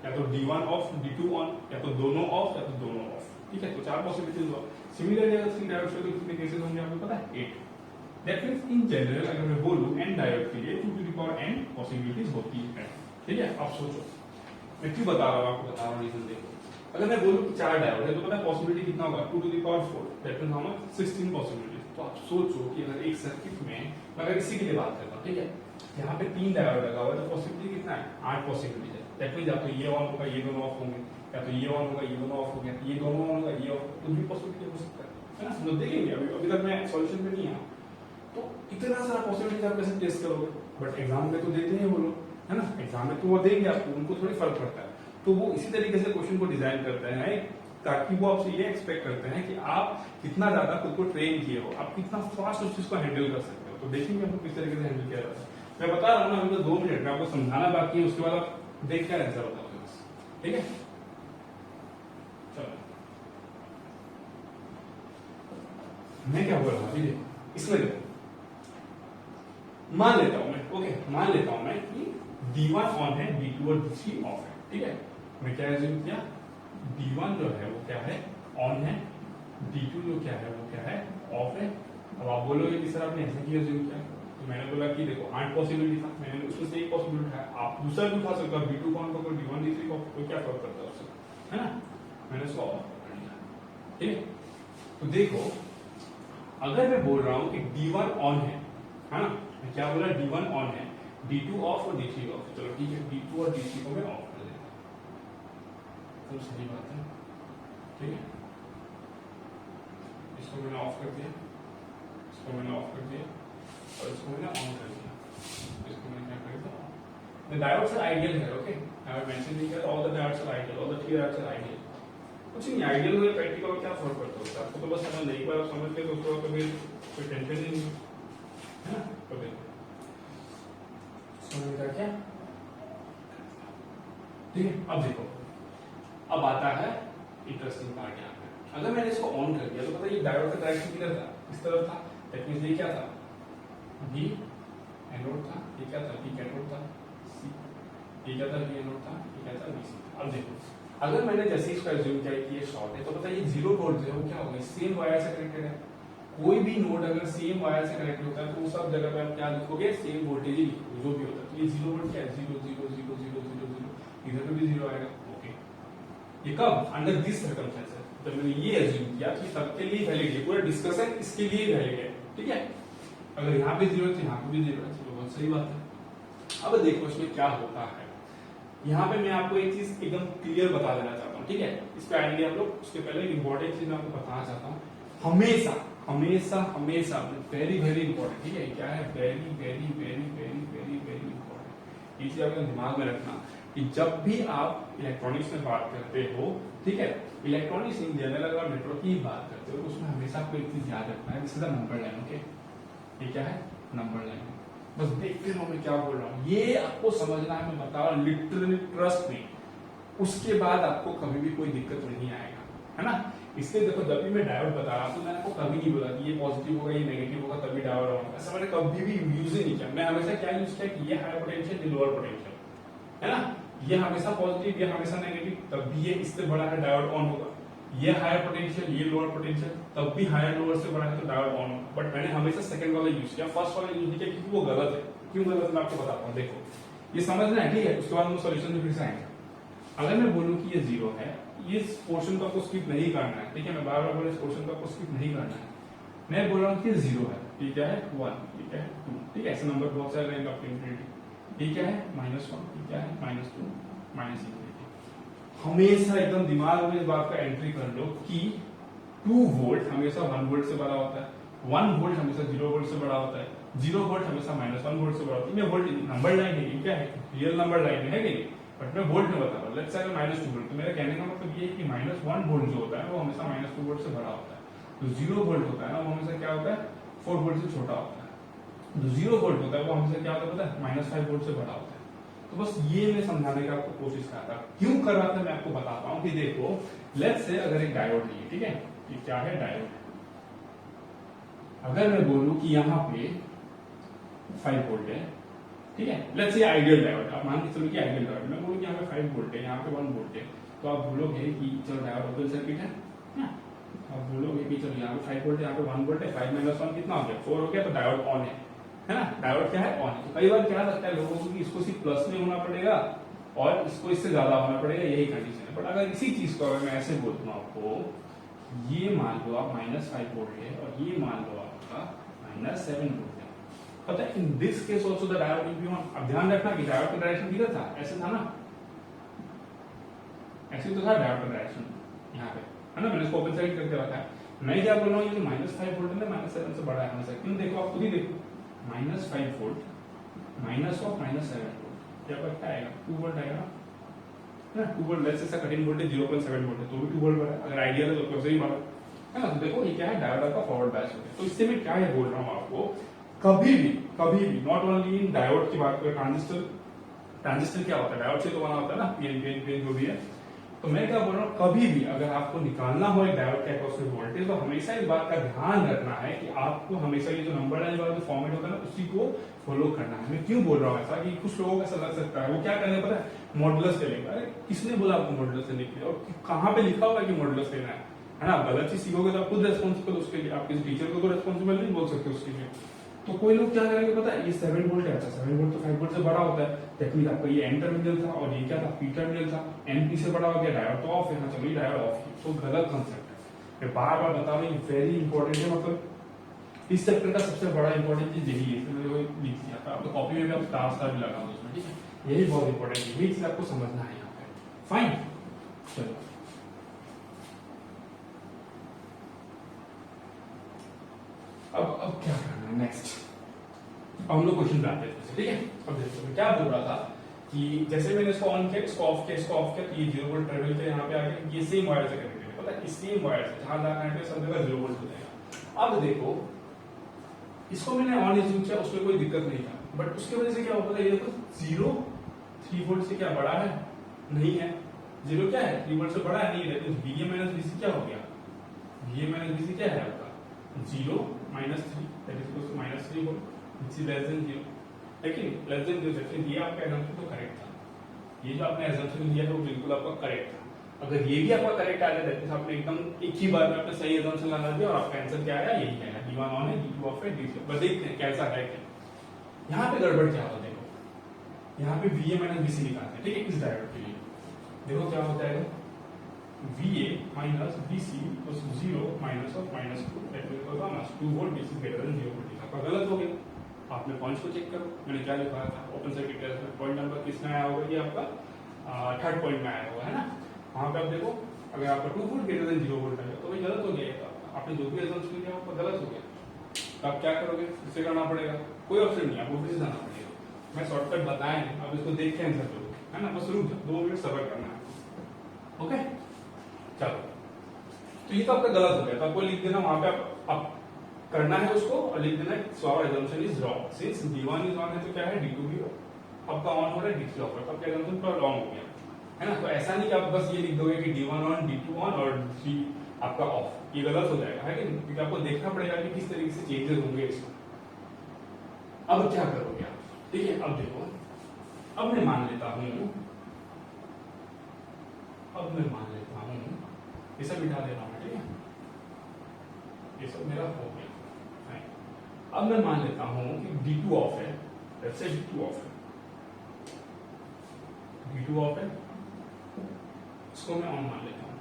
S1: या तो D1 ऑफ D2 ऑन, या तो दोनों ऑफ या तो दोनों ऑफ, ठीक है। तो 4 पॉसिबिलिटीज हुआ। सिमिलरली अगर 3 डायोड से तो कितने केसेस होंगे आपको पता है, 8। दैट मींस इन जनरल अगर मैं बोलूं n डायोड के लिए 2 to the power n possibilities होती है, ठीक है। आप सोचो मैं क्यों बता रहा हूं, आपको बता रहा हूं रीजन देखो। अगर मैं बोलूं कि 4 डायोड है तो पता है पॉसिबिलिटी कितना होगा, 2 to the power 4, that means how much, 16 possibilities. तो आप सोचो कि अगर एक सर्किट में, मैं अगर इसी के लिए बात करता हूं, ठीक है, यहाँ पे 3 डायोड लगा हुआ है तो पॉसिबिलिटी कितना है, 8 पॉसिबिलिटी है। दैट मींस या तो ये ऑन होगा ये दोनों ऑफ होंगे, या तो ये ऑन होगा ये दोनों ऑफ होंगे, ये दोनों ऑन होगा ये ऑफ, कुछ भी पॉसिबिलिटी हो सकता है ना। हम लोग देखेंगे, अभी तक मैं सॉल्यूशन पे नहीं आया।
S2: तो इतना सारा पॉसिबिलिटी आप कैसे टेस्ट करोगे? बट एग्जाम में तो देते हैं वो लोग, है ना, एग्जाम में तो वो देंगे आपको, उनको थोड़ी फर्क पड़ता है। तो वो इसी तरीके से क्वेश्चन को डिजाइन करते हैं ताकि वो आपसे ये एक्सपेक्ट करते हैं कि आप कितना ज्यादा खुद को ट्रेन किए हो, आप कितना फास्ट उस चीज को हैंडल कर सकते हो। तो देखेंगे आपको किस तरीके से हैंडल किया जाता है। मैं बता रहा हूँ ना, अभी तो 2 मिनट में आपको समझाना बाकी है, उसके बाद आप देख कर आंसर बताओगे बस, ठीक है? चलो, मैं क्या बोल रहा हूँ देखो, इसमें देखो, मान लेता हूं मैं, ओके, मान लेता हूं मैं कि D1 ऑन है, D2 और D3 ऑफ है, ठीक है? मैं क्या एज्यूम किया, D1 जो है वो क्या है, ऑन है, D2 जो क्या है वो क्या है, ऑफ है। अब आप बोलोगे कि सर आपने ऐसा क्यों एज्यूम किया? तो मैंने बोला कि देखो 8 पॉसिबिलिटी था, मैंने उसमें से एक पॉसिबिलिटी उठाया, आप दूसरा भी उठा सकते हो, D2 को ऑन करो, D1 D3 को, कोई क्या फर्क पड़ता है उससे, है ना? मैंने उसको ऑफ कर दिया, ठीक है? तो देखो, अगर मैं बोल रहा हूं कि D1 ऑन है ना, मैं क्या बोला, D1 ऑन है, D2 ऑफ और D3 ऑफ। चलो ठीक है, D2 और D3 को मैं ऑफ कर देता हूं, तो सही बात है, ठीक है? इसको मैंने ऑफ कर दिया, इसको मैंने ऑफ कर दिया और इसको मैंने ऑन कर दिया। इसको मैंने क्या कर दिया, the diodes are ideal here, okay? I have mentioned here all the diodes are ideal, all the 3 diodes are ideal। कुछ नहीं, आइडियल हो या प्रैक्टिकल हो क्या फर्क पड़ता है? आपको तो बस समझ नहीं, एक बार आप समझ गए तो उसके बाद कभी कोई टेंशन ही नहीं है ना। तो देखो समझ गया क्या, ठीक है? अब देखो, अब आता है इंटरेस्टिंग पार्ट यहाँ पे। अगर मैंने इसको ऑन कर दिया तो पता है ये डायोड का डायरेक्शन किधर था, इस तरफ था। दैट मींस ये क्या था, बी एनोड था, ये क्या था, बी कैथोड था, सी ये क्या था, बी एनोड था, ये क्या था, बी सी। अब देखो, अगर मैंने जैसे इसको एज्यूम किया कि ये शॉर्ट है, तो पता है ये 0 वोल्ट जो है वो क्या होगा, सेम वायर से कनेक्टेड है। कोई भी नोड अगर सेम वायर से कनेक्ट होता है तो उस सब जगह पे आप क्या लिखोगे, सेम वोल्टेज ही लिखोगे जो भी होता है। तो ये 0 वोल्ट क्या है, 0 0 0 0 0 0, इधर पे भी 0 आएगा, ओके। ये कब, अंडर दिस सर्कमस्टेंसेस, जब मैंने ये एज्यूम किया कि सबके लिए वैलिड है, पूरा डिस्कशन इसके लिए वैलिड है, ठीक है? अगर यहाँ पे 0 है तो यहाँ पे भी 0 है, चलो बहुत सही बात है। अब देखो इसमें क्या होता है, यहाँ पे मैं आपको एक चीज एकदम क्लियर बता देना चाहता हूँ, ठीक है? इस पे आएंगे हम लोग, उसके पहले इंपॉर्टेंट चीज मैं आपको बताना चाहता हूँ। हमेशा हमेशा हमेशा वेरी वेरी इंपॉर्टेंट, ठीक है? क्या है, very very very very very very important. ये चीज आपके दिमाग में रखना कि जब भी आप इलेक्ट्रॉनिक्स में बात करते हो, ठीक है, इलेक्ट्रॉनिक्स इन जनरल अगर आप नेटवर्क की बात करते हो तो उसमें हमेशा आपको एक चीज याद रखना है, this is the number line, okay? ये क्या है, नंबर लाइन। बस देखते रहो मैं क्या बोल रहा हूँ, ये आपको समझना है, मैं बता रहा हूँ, लिटरली ट्रस्ट मी। उसके बाद आपको कभी भी कोई दिक्कत नहीं आएगा, है ना? इसलिए देखो, जब भी मैं डायोड बता रहा हूँ तो मैंने आपको कभी नहीं बोला कि ये पॉजिटिव होगा ये नेगेटिव होगा तभी डायोड ऑन होगा, ऐसा मैंने कभी भी यूज ही नहीं किया। मैं हमेशा क्या यूज किया कि ये हायर पोटेंशियल, ये लोअर पोटेंशियल, है ना? ये हमेशा पॉजिटिव, ये हमेशा नेगेटिव, तब भी ये इससे बड़ा है डायोड ऑन होगा। ये हायर पोटेंशियल, ये लोअर पोटेंशियल, तब भी हायर लोअर से बड़ा है तो डायोड ऑन होगा। बट मैंने हमेशा सेकंड वाला यूज किया, फर्स्ट वाला यूज नहीं किया, क्योंकि वो गलत है। क्यों गलत है मैं आपको बताता हूँ, देखो ये समझना है, ठीक है? उसके बाद हम सॉल्यूशन में फिर से आएंगे। अगर मैं बोलूं कि ये 0 है, इस पोर्शन को आपको स्किप नहीं करना है, ठीक है? मैं बार बार बोल, इस पोर्शन को आपको स्किप नहीं करना है। मैं बोल रहा हूँ कि ये 0 है, ये क्या है, 1, ये क्या है, 2, ठीक है? ऐसे नंबर बहुत सारे रहेंगे आपके इंफिनिटी। ये क्या है, -1, ये क्या है, -2, -∞। हमेशा एकदम दिमाग में इस बात का एंट्री कर लो कि 2 वोल्ट हमेशा 1 वोल्ट से बड़ा होता है, 1 वोल्ट हमेशा 0 वोल्ट से बड़ा होता है, 0 वोल्ट हमेशा -1 वोल्ट से बड़ा होता है। ये वोल्ट नंबर लाइन है, ये क्या है, रियल नंबर लाइन है कि नहीं? बट मैं वोल्ट में बता रहा हूँ। लेट्स से अगर -2 वोल्ट, तो मेरा कहने का मतलब ये है कि -1 वोल्ट जो होता है वो हमेशा -2 वोल्ट से बड़ा होता है। तो 0 वोल्ट होता है ना, वो हमेशा क्या होता है, 4 वोल्ट से छोटा होता है। तो 0 वोल्ट होता है वो हमेशा क्या होता है पता है, -5 वोल्ट से बड़ा होता है। तो बस ये मैं समझाने का आपको कोशिश कर रहा था। क्यों कर रहा था मैं आपको बताता हूँ कि देखो, लेट्स से अगर एक डायोड है, ठीक है, ये क्या है, डायोड। अगर मैं बोलूं कि यहाँ पे 5 वोल्ट है, ठीक है, लेट्स से आइडियल डायोड, आप मान के चलो कि आइडियल डायोड, मैं बोलूं कि यहाँ पे 5 वोल्ट है, यहाँ पे 1 वोल्ट है, तो आप बोलोगे कि चलो डायोड ओपन सर्किट है ना? आप बोलोगे कि चलो यहाँ पे 5 वोल्ट है, यहाँ पे 1 वोल्ट है, 5 - 1 कितना हो गया, 4 हो गया, तो डायोड ऑन है ना? डायोड क्या है, ऑन है। तो कई बार क्या लगता है लोगों को कि इसको सिर्फ प्लस में होना पड़ेगा और इसको इससे ज्यादा होना पड़ेगा, यही कंडीशन है। बट अगर इसी चीज को अगर मैं ऐसे बोल दूं आपको, ये मान लो आप -5 वोल्ट है और ये मान लो आपका -7 वोल्ट है, पता है in this case also the diode will be on. अब ध्यान रखना कि डायोड का डायरेक्शन किधर था, ऐसे था ना, ऐसे तो था डायोड का डायरेक्शन यहाँ पे, है ना, मैंने इसको ओपन सर्किट करके रखा है। मैं क्या बोल रहा हूँ, ये -5 वोल्ट है, -7 से बड़ा है हमेशा, क्यों? देखो आप खुद ही देखो, -5 वोल्ट माइनस ऑफ -7 वोल्ट, क्या क्या आएगा? 2 वोल्ट आएगा ना, 2 volt. Let's say cutting voltage 0.7 volt है, तो भी 2 वोल्ट बढ़ा, अगर आइडियल है तो कैसे ही बढ़ा, है ना। तो देखो ये क्या है, डायोड का फॉरवर्ड बायस हो गया। तो इससे मैं क्या ये बोल रहा हूँ आपको, कभी भी नॉट ओनली इन डायोड की बात करें, ट्रांजिस्टर क्या होता है, डायोड से तो बना होता है ना, पीएन जो भी है। तो मैं क्या बोल रहा हूँ, कभी भी अगर आपको निकालना हो एक डायोड का अक्रॉस वोल्टेज, तो हमेशा इस बात का ध्यान रखना है कि आपको हमेशा ये जो नंबर लाइन वाला जो फॉर्मेट होता है ना, उसी को फॉलो करना है। मैं क्यों बोल रहा हूँ ऐसा, कि कुछ लोगों को ऐसा लग सकता है, वो क्या करेंगे पता है, मॉडुलस ले लेंगे। अरे किसने बोला आपको मॉडुलस लेने के लिए, और कहाँ पे लिखा हुआ है कि मॉडुलस लेना है ना। आप गलत चीज सीखोगे तो आप खुद रेस्पॉन्सिबल उसके लिए, आप किसी टीचर को तो रेस्पॉन्सिबल नहीं बोल सकते उसके लिए। तो कोई लोग क्या करेंगे पता है, ये 7 वोल्ट है, अच्छा 7 वोल्ट तो 5 वोल्ट से बड़ा होता है, टेक्निक आपका ये एन टर्मिनल था और ये क्या था, पी टर्मिनल था, एन पी से बड़ा हो गया, डायोड तो ऑफ है, हाँ चलो ये डायोड ऑफ है। तो गलत कंसेप्ट है, मैं बार बार बता रहा हूँ, वेरी इंपॉर्टेंट है। मतलब इस चैप्टर का सबसे बड़ा इंपॉर्टेंट चीज यही है, इसमें मैंने लिख दिया था, आपको कॉपी में भी आप स्टार भी लगा दो उसमें, ठीक है। यही बहुत इंपॉर्टेंट है, यही चीज आपको समझना है यहाँ पे। फाइन, चलो अब क्या करना है नेक्स्ट, अब हम लोग क्वेश्चन पे आते हैं, ठीक है। अब देखो मैं क्या बोल रहा था कि जैसे मैंने इसको ऑन किया, इसको ऑफ किया, इसको ऑफ किया, तो ये 0 वोल्ट ट्रेवल किया यहाँ पे आ गया, ये सेम वायर से कनेक्टेड है, पता है, इस सेम वायर से जहां जहां कनेक्टेड सब जगह 0 वोल्ट हो जाएगा। अब देखो इसको मैंने ऑन एज्यूम किया, उसमें कोई दिक्कत नहीं था, बट उसकी वजह से क्या होता है, ये देखो 0 3 वोल्ट से क्या बड़ा है, नहीं है, 0 क्या है 3 वोल्ट से बड़ा है, नहीं है, तो VA माइनस VC क्या हो गया, VA माइनस VC क्या है आपका 0 -3, that is equal to -3 volt, which is less than 0, लेकिन लेस देन 0 सेक्शन ये आपका एग्जांपल तो करेक्ट था, ये जो आपने एग्जांपल दिया है वो बिल्कुल आपका करेक्ट था। अगर ये भी आपका करेक्ट आ जाए, दैट मींस आपने एकदम एक ही बार में आपने सही एग्जांपल लगा दिया और आपका आंसर क्या आया, यही आया, D1 ऑन है, D2 ऑफ है, D3। बस देखते हैं कैसा है क्या। यहाँ पे गड़बड़ क्या होता है, देखो यहाँ पे VA माइनस VC निकालते हैं, ठीक है, इस डायोड के लिए। देखो क्या होता है, VA minus VC equals 0 minus of -2, that means होगा -2 volt, this is greater than 0 volt. आपका गलत हो गया, आपने पॉइंट्स को चेक करो, मैंने क्या लिखा था ओपन सर्किट टेस्ट में, पॉइंट नंबर किसमें आया होगा, ये आपका थर्ड पॉइंट में आया होगा, है ना। वहां पे आप देखो अगर आपका 2 वोल्ट ग्रेटर देन 0 वोल्ट है तो भाई गलत हो गया, आपने जो भी एजम्पशन किया आपका गलत हो गया। तो आप क्या करोगे, फिर से करना पड़ेगा, कोई ऑप्शन नहीं, आपको फिर से जाना पड़ेगा। मैं शॉर्टकट बताएं, अब इसको देख के आंसर करो, है ना, बस रुक जाओ 2 मिनट सब्र करना है, ओके। चलो तो ये तो आपका गलत हो गया, तो आपको लिख देना वहां पे, आप करना है उसको और लिख देना so our assumption is wrong, since D1 is on है तो क्या है D2 भी आपका ऑन हो रहा है, D3 ऑफ है, तो आपका assumption पूरा रॉन्ग हो गया, है ना। तो ऐसा नहीं कि आप बस ये लिख दोगे कि D1 ऑन, D2 ऑन और D3 आपका ऑफ, ये गलत हो जाएगा, है कि नहीं, क्योंकि आपको देखना पड़ेगा कि किस तरीके से चेंजेस होंगे इसमें। अब क्या करोगे आप, ठीक है। अब देखो, अब मैं मान लेता हूं ये सब मिटा दे रहा हूं, ठीक है, ये सब मेरा हो गया। अब मैं मान लेता हूं कि D2 ऑफ है, लेट्स से D2 ऑफ है, D2 ऑफ है, इसको मैं ऑन मान लेता हूं,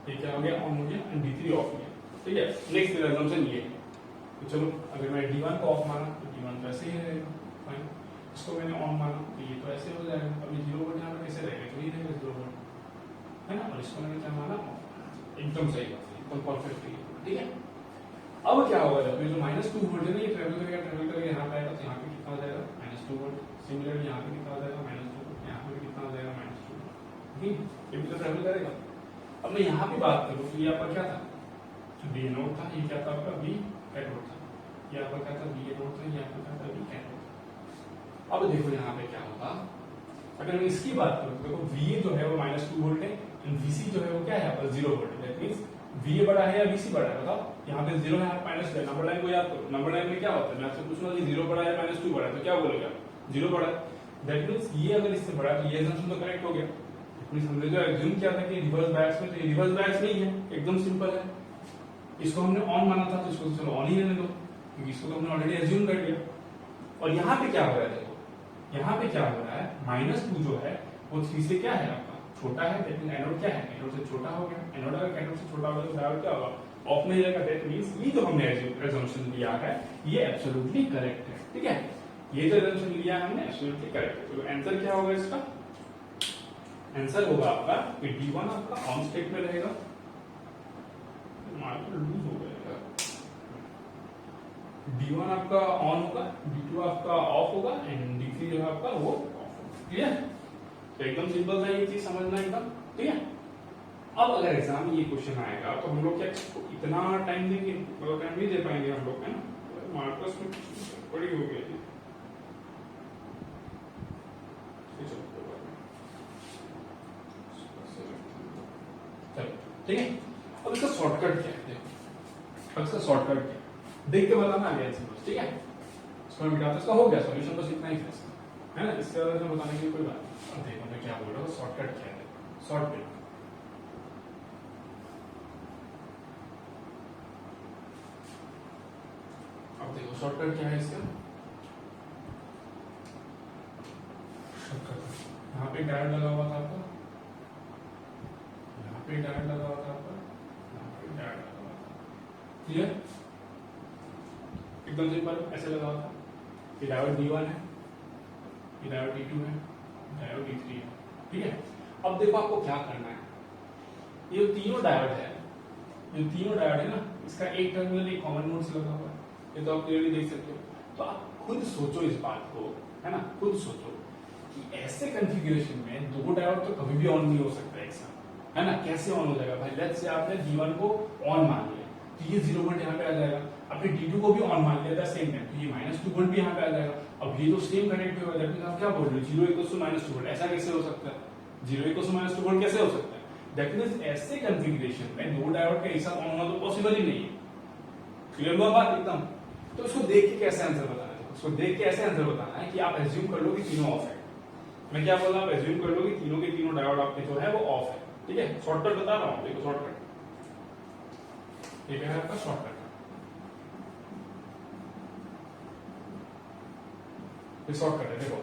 S2: ये क्या हो गया, ऑन हो गया, एंड D3 ऑफ हो गया, ठीक है। नेक्स्ट मेरा assumption ये है, तो चलो अगर मैं D1 को ऑफ माना तो D1 तो ऐसे ही रहेगा, फाइन। इसको मैंने ऑन माना तो ये तो ऐसे हो जाएगा, अब ये 0 वोल्ट यहाँ पे कैसे रहेगा, तो ये रहेगा 0 वोल्ट, है ना। और इसको मैंने क्या माना, एकदम सही बात है, एकदम परफेक्ट, ठीक है। अब क्या होगा, जब ये जो -2 वोल्ट है ना, ये ट्रेवल करेगा यहाँ पे आएगा, तो यहाँ पे कितना आ जाएगा -2 वोल्ट, सिमिलरली यहाँ पे कितना आ जाएगा -2 वोल्ट, यहाँ पे कितना आ जाएगा -2 वोल्ट, ठीक है, ये भी तो ट्रेवल करेगा। अब मैं यहाँ पे बात करूँ तो ये आपका क्या था, बी नोट था, ये क्या था आपका बी कैथोड था, ये आपका क्या था बी नोट था, ये आपका क्या था बी कैथोड। अब देखो यहाँ पे क्या होगा, अगर मैं इसकी बात करूँ तो देखो VA जो है वो -2 वोल्ट है, एंड VC जो है वो क्या है आपका 0 वोल्ट है, दैट मींस VA बड़ा है या VC बड़ा है, बताओ। यहाँ पे 0 है, आप माइनस है, नंबर लाइन को याद करो, नंबर लाइन में क्या होता है, मैं आपसे पूछूंगा कि 0 बड़ा है -2 बड़ा है, तो क्या बोलेगा 0 बड़ा है, दैट मींस ये अगर इससे बड़ा है तो ये assumption तो करेक्ट हो गया। मींस हमने जो एज्यूम किया था कि रिवर्स बायस में, तो ये रिवर्स बायस नहीं है, एकदम सिंपल है। इसको हमने ऑन माना था तो इसको तो चलो ऑन ही रहने दो, क्योंकि इसको तो हमने ऑलरेडी एज्यूम कर लिया। और यहाँ पे क्या हो रहा है, देखो यहाँ पे क्या हो रहा है, -2 जो है वो 3 से क्या है आपका छोटा है, दैट मींस एनोड क्या है, एनोड से छोटा हो गया, एनोड अगर कैथोड से छोटा होगा तो डायोड क्या होगा, ऑफ नहीं रहेगा, दैट मींस ये जो हमने assumption लिया है ये एब्सोल्युटली करेक्ट है, ठीक है। ये जो assumption लिया है हमने एब्सोल्युटली करेक्ट है। तो आंसर क्या होगा इसका, आंसर होगा आपका कि D1 आपका ऑन स्टेट में रहेगा, D1 आपका ऑन होगा, D2 आपका ऑफ होगा एंड D3 जो है आपका वो ऑफ होगा। क्लियर? तो एकदम सिंपल था ये चीज समझना एकदम। ठीक है? अब अगर एग्जाम में ये क्वेश्चन आएगा तो हम लोग क्या इसको इतना टाइम देंगे, मतलब टाइम नहीं दे पाएंगे हम लोग, है ना? मार्कस में बड़ी हो गई। चलो ठीक है। अब इसका शॉर्टकट क्या है? देखो अब इसका शॉर्टकट क्या है, देख के बताना आ गया सिंपल। ठीक है, इसको मैं मिटाता, इसका हो गया सॉल्यूशन, बस इतना ही था इसका, है ना? इसके बारे में बताने की कोई बात नहीं। अब देखो मैं क्या बोल रहा हूँ, शॉर्टकट क्या है? शॉर्टकट अब देखो शॉर्टकट क्या है इसका। शॉर्टकट यहाँ पे डायरेक्ट लगा हुआ था आपका, यहाँ पे डायरेक्ट लगा हुआ था आपका, यहाँ पे डायरेक्ट लगा हुआ था। क्लियर? एकदम सिंपल ऐसे लगा हुआ था। ये डायोड D1 है, ये डायोड D2 है, डायोड D3 है। ठीक है, अब देखो आपको क्या करना है। ये तीनों डायोड है, ये तीनों डायोड है ना, इसका एक टर्मिनल एक कॉमन नोड से लगा हुआ है, ये तो आप क्लियरली देख सकते हो। तो आप खुद सोचो इस बात को, है ना? खुद सोचो कि ऐसे कॉन्फ़िगरेशन में दो डायोड तो कभी भी ऑन नहीं हो सकता एक साथ, है ना? कैसे ऑन हो जाएगा भाई? लेट्स से आपने D1 को ऑन मान लिया तो ये 0 वोल्ट यहाँ पे आ जाएगा, आपने D2 को भी ऑन मान लिया था सेम टाइम, तो ये -2 वोल्ट भी यहाँ पे आ जाएगा। अब ये तो सेम कनेक्ट होगा, दैट मींस आप क्या बोल रहे हो 0 = -2 वोल्ट, ऐसा कैसे हो सकता है? 0 = -2 वोल्ट कैसे हो सकता है? दैट मींस ऐसे कॉन्फ़िगरेशन में दो डायोड का एक साथ ऑन होना तो पॉसिबल ही नहीं है। क्लियर हुआ बात एकदम? तो इसको देख के कैसे आंसर बताना है? उसको देख के ऐसे आंसर बताना है कि आप एज्यूम कर लो कि तीनों ऑफ है। मैं क्या बोल रहा हूं, आप एज्यूम कर लो कि तीनों के तीनों डायोड आपके जो है वो ऑफ है। ठीक है, शॉर्टकट बता रहा हूं, देखो शॉर्टकट ये क्या है आपका शॉर्टकट। ये शॉर्टकट है, देखो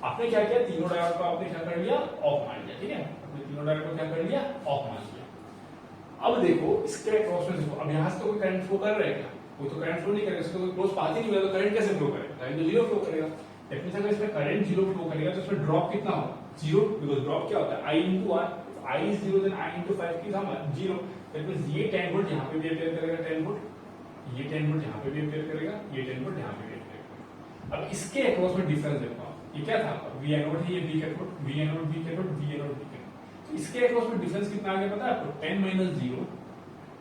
S2: आपने क्या किया, तीनों डायोड को आपने क्या कर लिया, ऑफ मान लिया। ठीक है, आपने तीनों डायोड को क्या कर लिया, ऑफ मान लिया। अब देखो इसके क्रॉस में देखो, अब यहां से तो कोई करंट फ्लो कर रहा है क्या? वो तो करंट फ्लो नहीं करेगा, इसको क्लोज पाथ ही नहीं मिला तो करंट कैसे फ्लो करेगा? करंट तो 0 फ्लो करेगा। दैट मींस अगर इसमें करंट 0 फ्लो करेगा तो इसमें ड्रॉप कितना होगा? 0, बिकॉज़ ड्रॉप क्या होता है, I * R। I is 0 then I * 5 की सम 0। दैट मींस ये 10 वोल्ट यहां पे भी अपेयर करेगा, 10 वोल्ट, ये 10 वोल्ट यहां पे भी अपेयर करेगा, ये 10 वोल्ट यहां पे भी अपेयर करेगा। अब इसके अक्रॉस में डिफरेंस देखो, ये क्या था आपका V एनोड है, ये V cathode, V anode V cathode, V anode V cathode. तो इसके अक्रॉस में डिफरेंस कितना आ गया पता है आपको? 10 - 0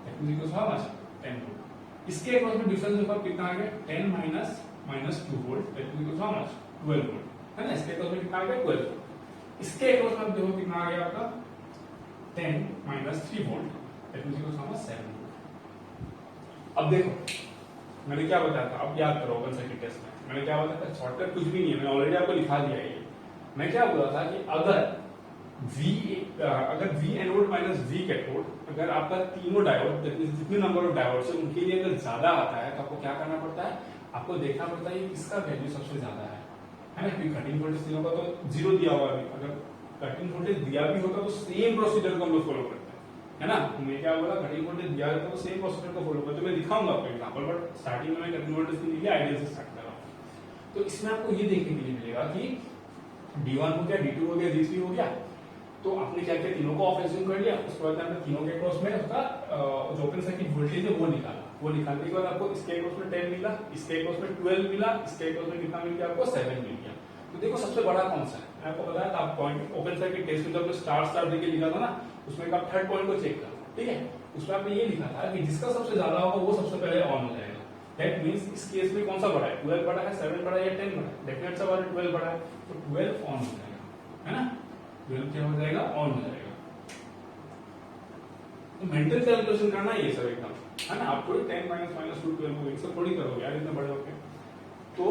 S2: that means equals how much, 10 volt. इसके अक्रॉस में डिफरेंस देखो कितना आ गया, 10 - -2 volt that means equals how much, 12 volt, है ना? इसके अक्रॉस में कितना आ गया, 12 वोल्ट। इसके अक्रॉस में देखो कितना आ गया आपका, 10 - 3 volt that means equals how much, 7 volt. अब देखो मैंने क्या बताया था, अब याद करो ओपन सर्किट टेस्ट में मैंने क्या बताया था, शॉर्टकट कुछ भी नहीं है, मैंने ऑलरेडी आपको लिखा दिया है। मैं क्या बोला था कि अगर V एनोड - V कैथोड, अगर आपका तीनों डायोड जितने नंबर ऑफ डायोड है उनके लिए अगर ज्यादा आता है तो आपको क्या करना पड़ता है, आपको देखना पड़ता है किसका वैल्यू सबसे ज्यादा है ना? क्योंकि कटिंग वोल्टेज तीनों का तो 0 दिया हुआ है, अगर कटिंग वोल्टेज दिया भी होता तो सेम प्रोसीजर को हम लोग फॉलो करते हैं, है ना? मैं क्या बोला, कटिंग वोल्टेज दिया है तो सेम प्रोसीजर को फॉलो करते हैं। मैं दिखाऊंगा आपको एग्जांपल, बट स्टार्टिंग में मैं कटिंग वोल्टेज के लिए आइडियल से स्टार्ट कर रहा हूं। तो इसमें आपको ये देखने के लिए मिलेगा कि D1 हो गया, D2 हो गया, D3 हो गया। तो आपने क्या किया, तीनों को ऑफ एज्यूम कर लिया। उसके बाद आपने तीनों के क्रॉस में उसका जो ओपन सर्किट वोल्टेज है वो निकाला। वो निकालने के बाद आपको इसके क्रॉस में 10 मिला, इसके क्रॉस में 12 मिला, इसके क्रॉस में कितना मिल गया आपको, 7 मिल गया। तो देखो सबसे बड़ा कौन सा है, मैं आपको बताया था। आप पॉइंट ओपन सर्किट टेस्ट में जब स्टार देके लिखा था ना, उसमें आप थर्ड पॉइंट को चेक करो। ठीक है, उसमें आपने ये लिखा था कि जिसका सबसे ज्यादा होगा वो सबसे पहले ऑन हो जाएगा। दैट मींस इस केस में कौन सा बड़ा है, 12 बड़ा है, 7 बड़ा है या 10 बड़ा है? डेफिनेट सा बात है 12 बड़ा है, तो 12 ऑन हो जाएगा, है ना? 12 क्या हो जाएगा, ऑन हो जाएगा। तो मेंटल कैलकुलेशन करना ये सब एकदम, है ना? आप थोड़ी 10 - -2 12 को एक सब थोड़ी करोगे यार इतने बड़े होके। तो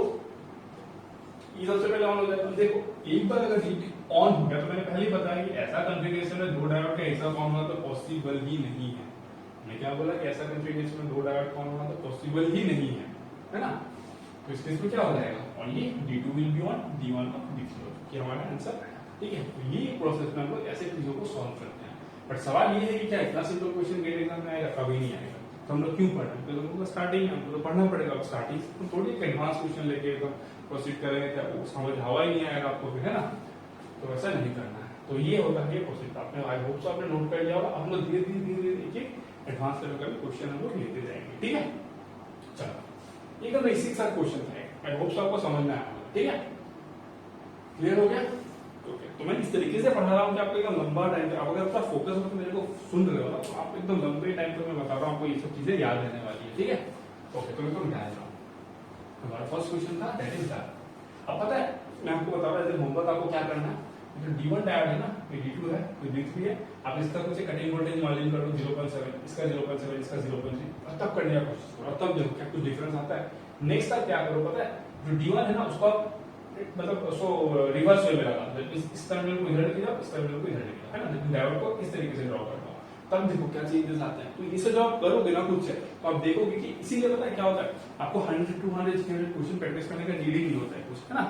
S2: ये सबसे पहले ऑन हो जाएगा। देखो एक बार अगर ये ऑन हो गया तो मैंने पहले ही बताया कि ऐसा कॉन्फ़िगरेशन में दो डायोड का एक साथ ऑन होना तो पॉसिबल ही नहीं है। मैं क्या बोला कि ऐसा कॉन्फ़िगरेशन में दो डायोड ऑन होना तो पॉसिबल ही नहीं है ना? तो इस केस में क्या हो जाएगा, only D2 will be on, D1 of, D3 of, ये हमारा आंसर। ठीक है, तो ये प्रोसेस में हम लोग ऐसे चीजों को सॉल्व करते हैं। बट सवाल ये है कि क्या इतना सिंपल क्वेश्चन गेट एग्जाम में आएगा? कभी नहीं आएगा। तो हम लोग क्यों पढ़ रहे हैं? तो हमको स्टार्टिंग हमको तो पढ़ना पड़ेगा। अब स्टार्टिंग तो थोड़ी एडवांस क्वेश्चन लेके एकदम प्रोसीड करेंगे, क्या वो समझ हवा ही नहीं आएगा आपको, है ना? तो ऐसा नहीं करना है। तो ये होगा ये प्रोसीड। आपने आई होप सो आपने नोट कर लिया होगा। हम लोग धीरे धीरे एक एडवांस लेवल का क्वेश्चन हम लोग लेते जाएंगे। ठीक है, चलो ये एकदम बेसिक सा क्वेश्चन था, आई होप सो आपको समझ में आया होगा, ठीक है, क्लियर हो गया? ओके, तो मैं इस तरीके से पढ़ा रहा हूँ कि आपको एकदम लंबा टाइम तक, आप अगर आपका फोकस हो तो मेरे को सुन रहे हो ना, तो आप एकदम लंबे टाइम तक मैं बता रहा हूँ आपको ये सब चीजें याद रहने वाली है, ठीक है? ओके, तो मैं तो मिटा देता हूँ। हमारा फर्स्ट क्वेश्चन था दैट इज दैट। अब पता है मैं आपको बता रहा हूँ होमवर्क आपको क्या करना है, जो D1 डायोड है ना, ये D2 है, ये D3 है, आप इसका कुछ कटिंग वोल्टेज मार्जिन कर लो 0.7, इसका 0.7, इसका 0.3, और तब करने का कोशिश करो, और तब देखो क्या कुछ डिफरेंस आता है। नेक्स्ट आप क्या करो पता है, जो D1 है ना उसको आप मतलब उसको रिवर्स वे में लगा दो, इस टर्मिनल को इधर लेके जाओ, इस टर्मिनल को इधर लेके जाओ, है ना, लेकिन डायोड को इस तरीके से ड्रॉ करता हूं, तब देखो क्या चेंजेस आते हैं। तो इसे जब आप करोगे ना खुद से, तो आप देखोगे कि इसीलिए पता है क्या होता है, आपको 100 200 300 क्वेश्चन प्रैक्टिस करने का नीड ही नहीं होता है कुछ, है ना।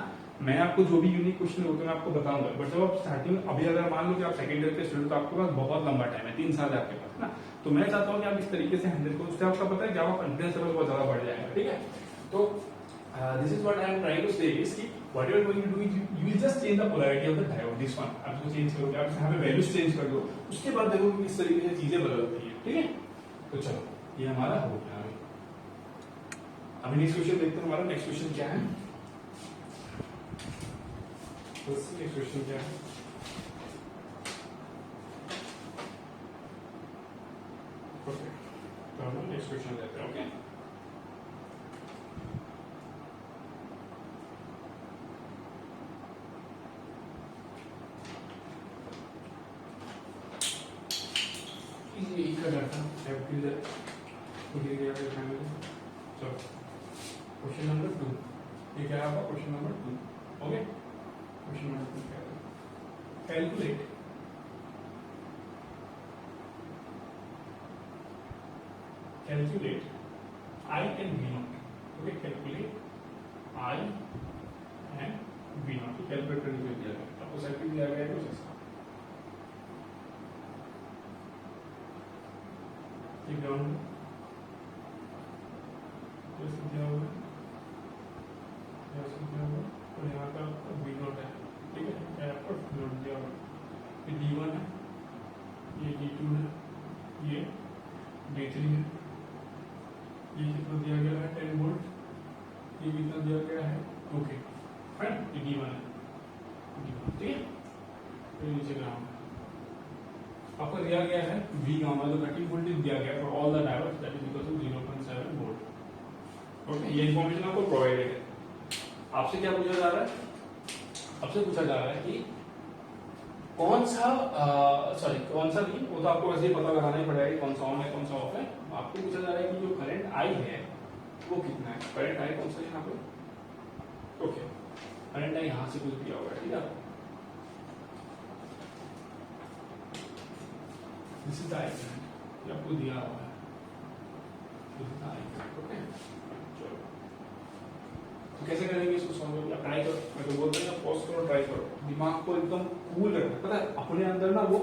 S2: मैं आपको जो भी यूनिक क्वेश्चन होते हैं मैं आपको बताऊंगा, बट जब आप स्टार्टिंग, अभी अगर मान लो कि आप सेकंड ईयर के स्टूडेंट, तो आपके पास बहुत लंबा टाइम है, 3 साल है आपके पास, है ना। तो मैं चाहता हूँ कि आप इस तरीके से हैंडल करो, उससे आपका पता है कि आपका कॉन्फिडेंस लेवल बहुत ज्यादा बढ़ जाएगा, ठीक है। तो this is what I am trying to say is कि what you are going to do is you will just change the polarity of the diode, this one आप इसको चेंज करोगे, आप यहाँ पे वैल्यूज चेंज कर दो, उसके बाद देखोगे कि इस तरीके से चीजें बदलती है, ठीक है। तो चलो ये हमारा हो गया। अभी नेक्स्ट क्वेश्चन देखते हैं, हमारा नेक्स्ट क्वेश्चन क्या है। नेक्स्ट क्वेश्चन क्या है, ओके, तो हम नेक्स्ट क्वेश्चन लेते हैं, ओके। यही का डर था, चलो क्वेश्चन नंबर 2, ये क्या है आपका question number 2, okay. Question number 2 क्या है, calculate I and V0, okay, calculate I and V0, calculate करने के लिए दिया गया, आपको सर्किट दिया गया है कुछ ऐसा, ये ग्राउंड दिया हुआ है, और यहाँ का V0 है, ठीक है, यहाँ पर V0 दिया हुआ है, ये D1 है, ये D2 है, ये D3 है, ये कितना दिया गया है 10 वोल्ट, ये कितना दिया गया है 2K, फाइन, ये D1 है, ठीक है। तो नीचे ग्राउंड आपको दिया गया है V गामा, जो कटिंग वोल्टेज दिया गया for all the diodes that is equal to 0.7 volt, okay. ये इंफॉर्मेशन आपको प्रोवाइडेड है। आपसे क्या पूछा जा रहा है, आपसे पूछा जा रहा है कि कौन सा कौन सा नहीं, वो तो आपको वैसे ही पता लगाना ही पड़ेगा कि कौन सा ऑन है कौन सा ऑफ है। आपको पूछा जा रहा है कि जो करंट आई है वो कितना है, करंट आई कौन सा है यहाँ पे, ओके, करंट आई यहाँ से कुछ दिया हुआ है, ठीक है। This is the I current, ये आपको दिया हुआ है, this is the I current, okay. चलो तो कैसे करेंगे इसको सॉल्व, या ट्राई करो, मैं तो बोलता हूँ पॉज करो, ट्राई करो, दिमाग को एकदम कूल रखना, पता है अपने अंदर ना वो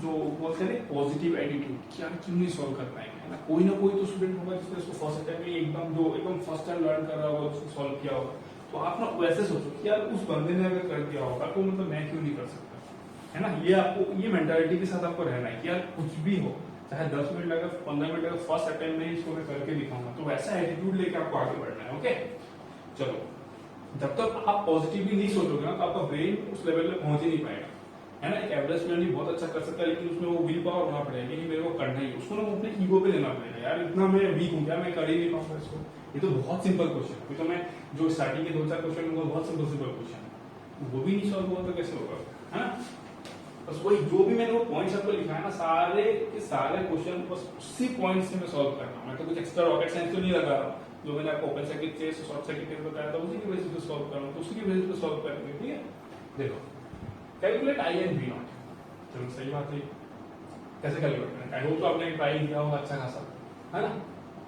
S2: जो बोलते हैं पॉजिटिव एटीट्यूड, क्या क्यों नहीं सॉल्व कर पाएंगे, है ना। कोई ना कोई तो स्टूडेंट होगा जिसने इसको फर्स्ट टाइम में एकदम फर्स्ट टाइम लर्न कर रहा होगा, उसको सॉल्व किया होगा, तो आप ना वैसे सोचो कि यार उस बंदे ने अगर कर दिया होगा तो मतलब मैं क्यों नहीं कर सकता, है ना। ये आपको ये मेंटालिटी के साथ आपको रहना है कि यार कुछ भी हो, चाहे 10 मिनट लगे 15 मिनट लगे, फर्स्ट अटेम्प्ट में इसको मैं करके दिखाऊंगा, तो वैसा एटीट्यूड लेके आपको आगे बढ़ना है, ओके। चलो जब तक आप पॉजिटिवली नहीं सोचोगे ना, तो आपका ब्रेन उस लेवल पे पहुंच ही नहीं पाएगा, है ना। एक एवरेज स्टूडेंट भी बहुत अच्छा कर सकता है, लेकिन उसमें वो विल पावर होना पड़ेगा कि मेरे को करना ही, उसको ना अपने ईगो पे लेना पड़ेगा, यार इतना मैं वीक हूँ क्या, मैं कर ही नहीं पाऊंगा इसको। ये तो बहुत सिंपल क्वेश्चन है, तो मैं जो स्टार्टिंग के 2-4 क्वेश्चन होंगे बहुत सिंपल क्वेश्चन है, वो भी नहीं सॉल्व हुआ तो कैसे होगा, है ना। बस वही जो भी मैंने वो पॉइंट्स आपको लिखा है ना, सारे के सारे क्वेश्चन बस उसी पॉइंट से मैं सॉल्व कर रहा हूँ, मैं तो कुछ एक्स्ट्रा रॉकेट साइंस तो नहीं लगा रहा हूँ, जो मैंने आपको open circuit test short circuit test बताया था उसी की बेसिस पे सॉल्व कर रहा हूँ, तो उसी की बेसिस पे सॉल्व करेंगे, ठीक है। देखो calculate I and V naught, चलो सही बात है, कैसे कैलकुलेट करें, आई होप तो आपने ट्राई किया होगा अच्छा खासा, है ना।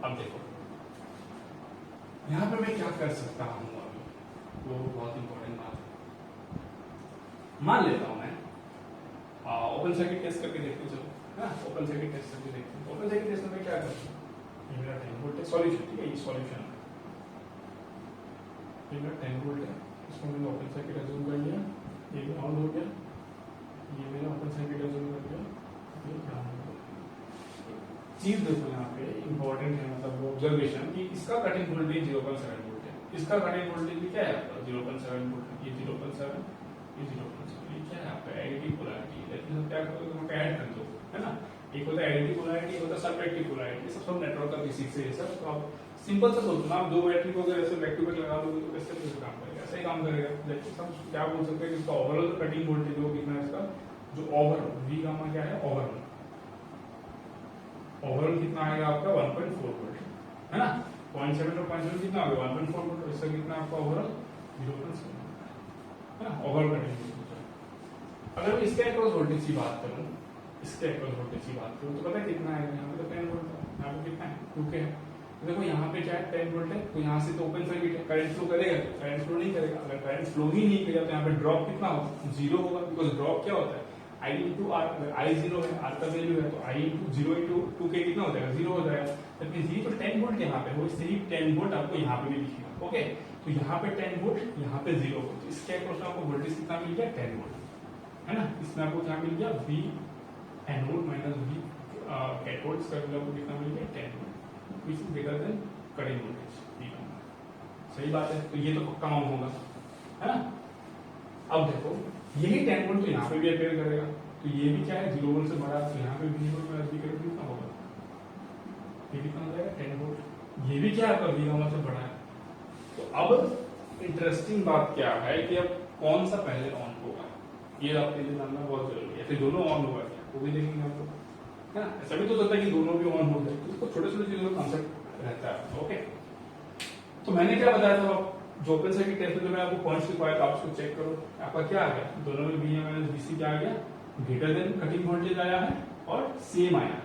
S2: अब देखो यहाँ पे मैं क्या कर सकता हूँ, अभी वो बहुत इंपॉर्टेंट बात है। मान लेता हूँ मैं ओपन सर्किट टेस्ट करके देखते चलो, है ना, ओपन सर्किट टेस्ट करके देखते हैं। ओपन सर्किट टेस्ट में क्या करते हैं, ये मेरा 10 वोल्ट है सॉल्यूशन, ठीक है, ये सॉल्यूशन है, ये मेरा 10 वोल्ट है, इसको मैंने ओपन सर्किट अज्यूम कर लिया, ये ग्राउंड हो गया, ये मैंने ओपन सर्किट अज्यूम कर लिया, ये ग्राउंड हो गया, चीज देखो यहाँ पे इंपॉर्टेंट है, मतलब ऑब्जर्वेशन कि इसका कटिंग वोल्टेज 0.7 वोल्ट है, इसका कटिंग वोल्टेज भी क्या है आपका 0.7 वोल्ट, ये 0.7, ये 0.7, ये क्या है आपका एडिटिव पोलैरिटी। लेकिन क्या करोगे तुम ऐड कर दो, है ना। एक होता है एडिटिव पोलैरिटी, एक होता है सब्ट्रैक्टिव पोलैरिटी। सब नेटवर्क का बेसिक्स है ये सब। तो आप सिंपल सा सोचो ना, आप दो बैटरी को अगर ऐसे बैक टू बैक लगा दोगे तो कैसे काम करेगा, ऐसे ही काम करेगा। लेकिन सब क्या बोल सकते हैं कि इसका ओवरऑल कटिंग वोल्टेज वो कितना है, इसका जो ओवरऑल वी गामा क्या है, ओवरऑल कितना आएगा आपका 1.4 वोल्ट, है ना। 0.7 और 0.7 कितना होगा 1.4 वोल्ट, इसका कितना आपका ओवरऑल 0.7, है ना, ओवरऑल कटिंग। अगर मैं इसके अक्रॉस वोल्टेज की बात करूं, इसके अक्रॉस वोल्टेज की बात करूं तो पता है कितना आएगा, यहाँ पे तो 10 वोल्ट है, यहाँ पे कितना है 2K है। तो देखो यहाँ पे क्या है 10 वोल्ट है, तो यहाँ से तो ओपन सर्किट है, करंट फ्लो करेगा, करंट फ्लो नहीं करेगा। अगर करंट फ्लो ही नहीं करेगा तो यहाँ पे ड्रॉप कितना होगा, 0 होगा। बिकॉज ड्रॉप क्या होता है I इंटू आर, अगर I 0 है, R का वैल्यू है तो I इंटू 0 इंटू 2K कितना हो जाएगा, 0 हो जाएगा। तो ये तो 10 वोल्ट यहाँ पे वो इससे ही 10 वोल्ट आपको यहाँ पे भी दिखेगा। ओके, तो यहाँ पे 10 वोल्ट, यहाँ पे 0 वोल्ट, तो इसके अक्रॉस आपको वोल्टेज कितना मिल गया 10 वोल्ट, है ना। इसमें आपको क्या मिल गया V anode minus V cathode, इसका आपको कितना मिल गया 10 volt, which is greater than cutting voltage V gamma. सही बात है, तो ये तो पक्का ऑन होगा, है ना। अब देखो यही 10 वोल्ट तो यहाँ पे भी अपेयर करेगा, तो ये भी क्या है 0 वोल्ट से बड़ा, तो यहाँ पे भी 0 वोल्ट भी करेगा कितना होगा, ये कितना हो जाएगा 10 वोल्ट। ये भी क्या है V गामा से बड़ा है। तो अब इंटरेस्टिंग बात क्या है कि अब कौन सा पहले ऑन होगा, ये आपके लिए जानना बहुत जरूरी है। फिर दोनों ऑन होगा क्या, वो भी देखेंगे हम लोग, है ना। ऐसा भी तो होता है कि दोनों भी ऑन हो जाए, तो इसको छोटे छोटे चीजों का कॉन्सेप्ट रहता है। ओके, तो मैंने क्या बताया था, जो ओपन सर्किट टेस्ट में मैं आपको पॉइंट्स लिखवाया था, आप उसको चेक करो। आपका क्या आ गया, दोनों में बी माइनस बीसी क्या आ गया, ग्रेटर देन कटिंग वोल्टेज आया है और सेम आया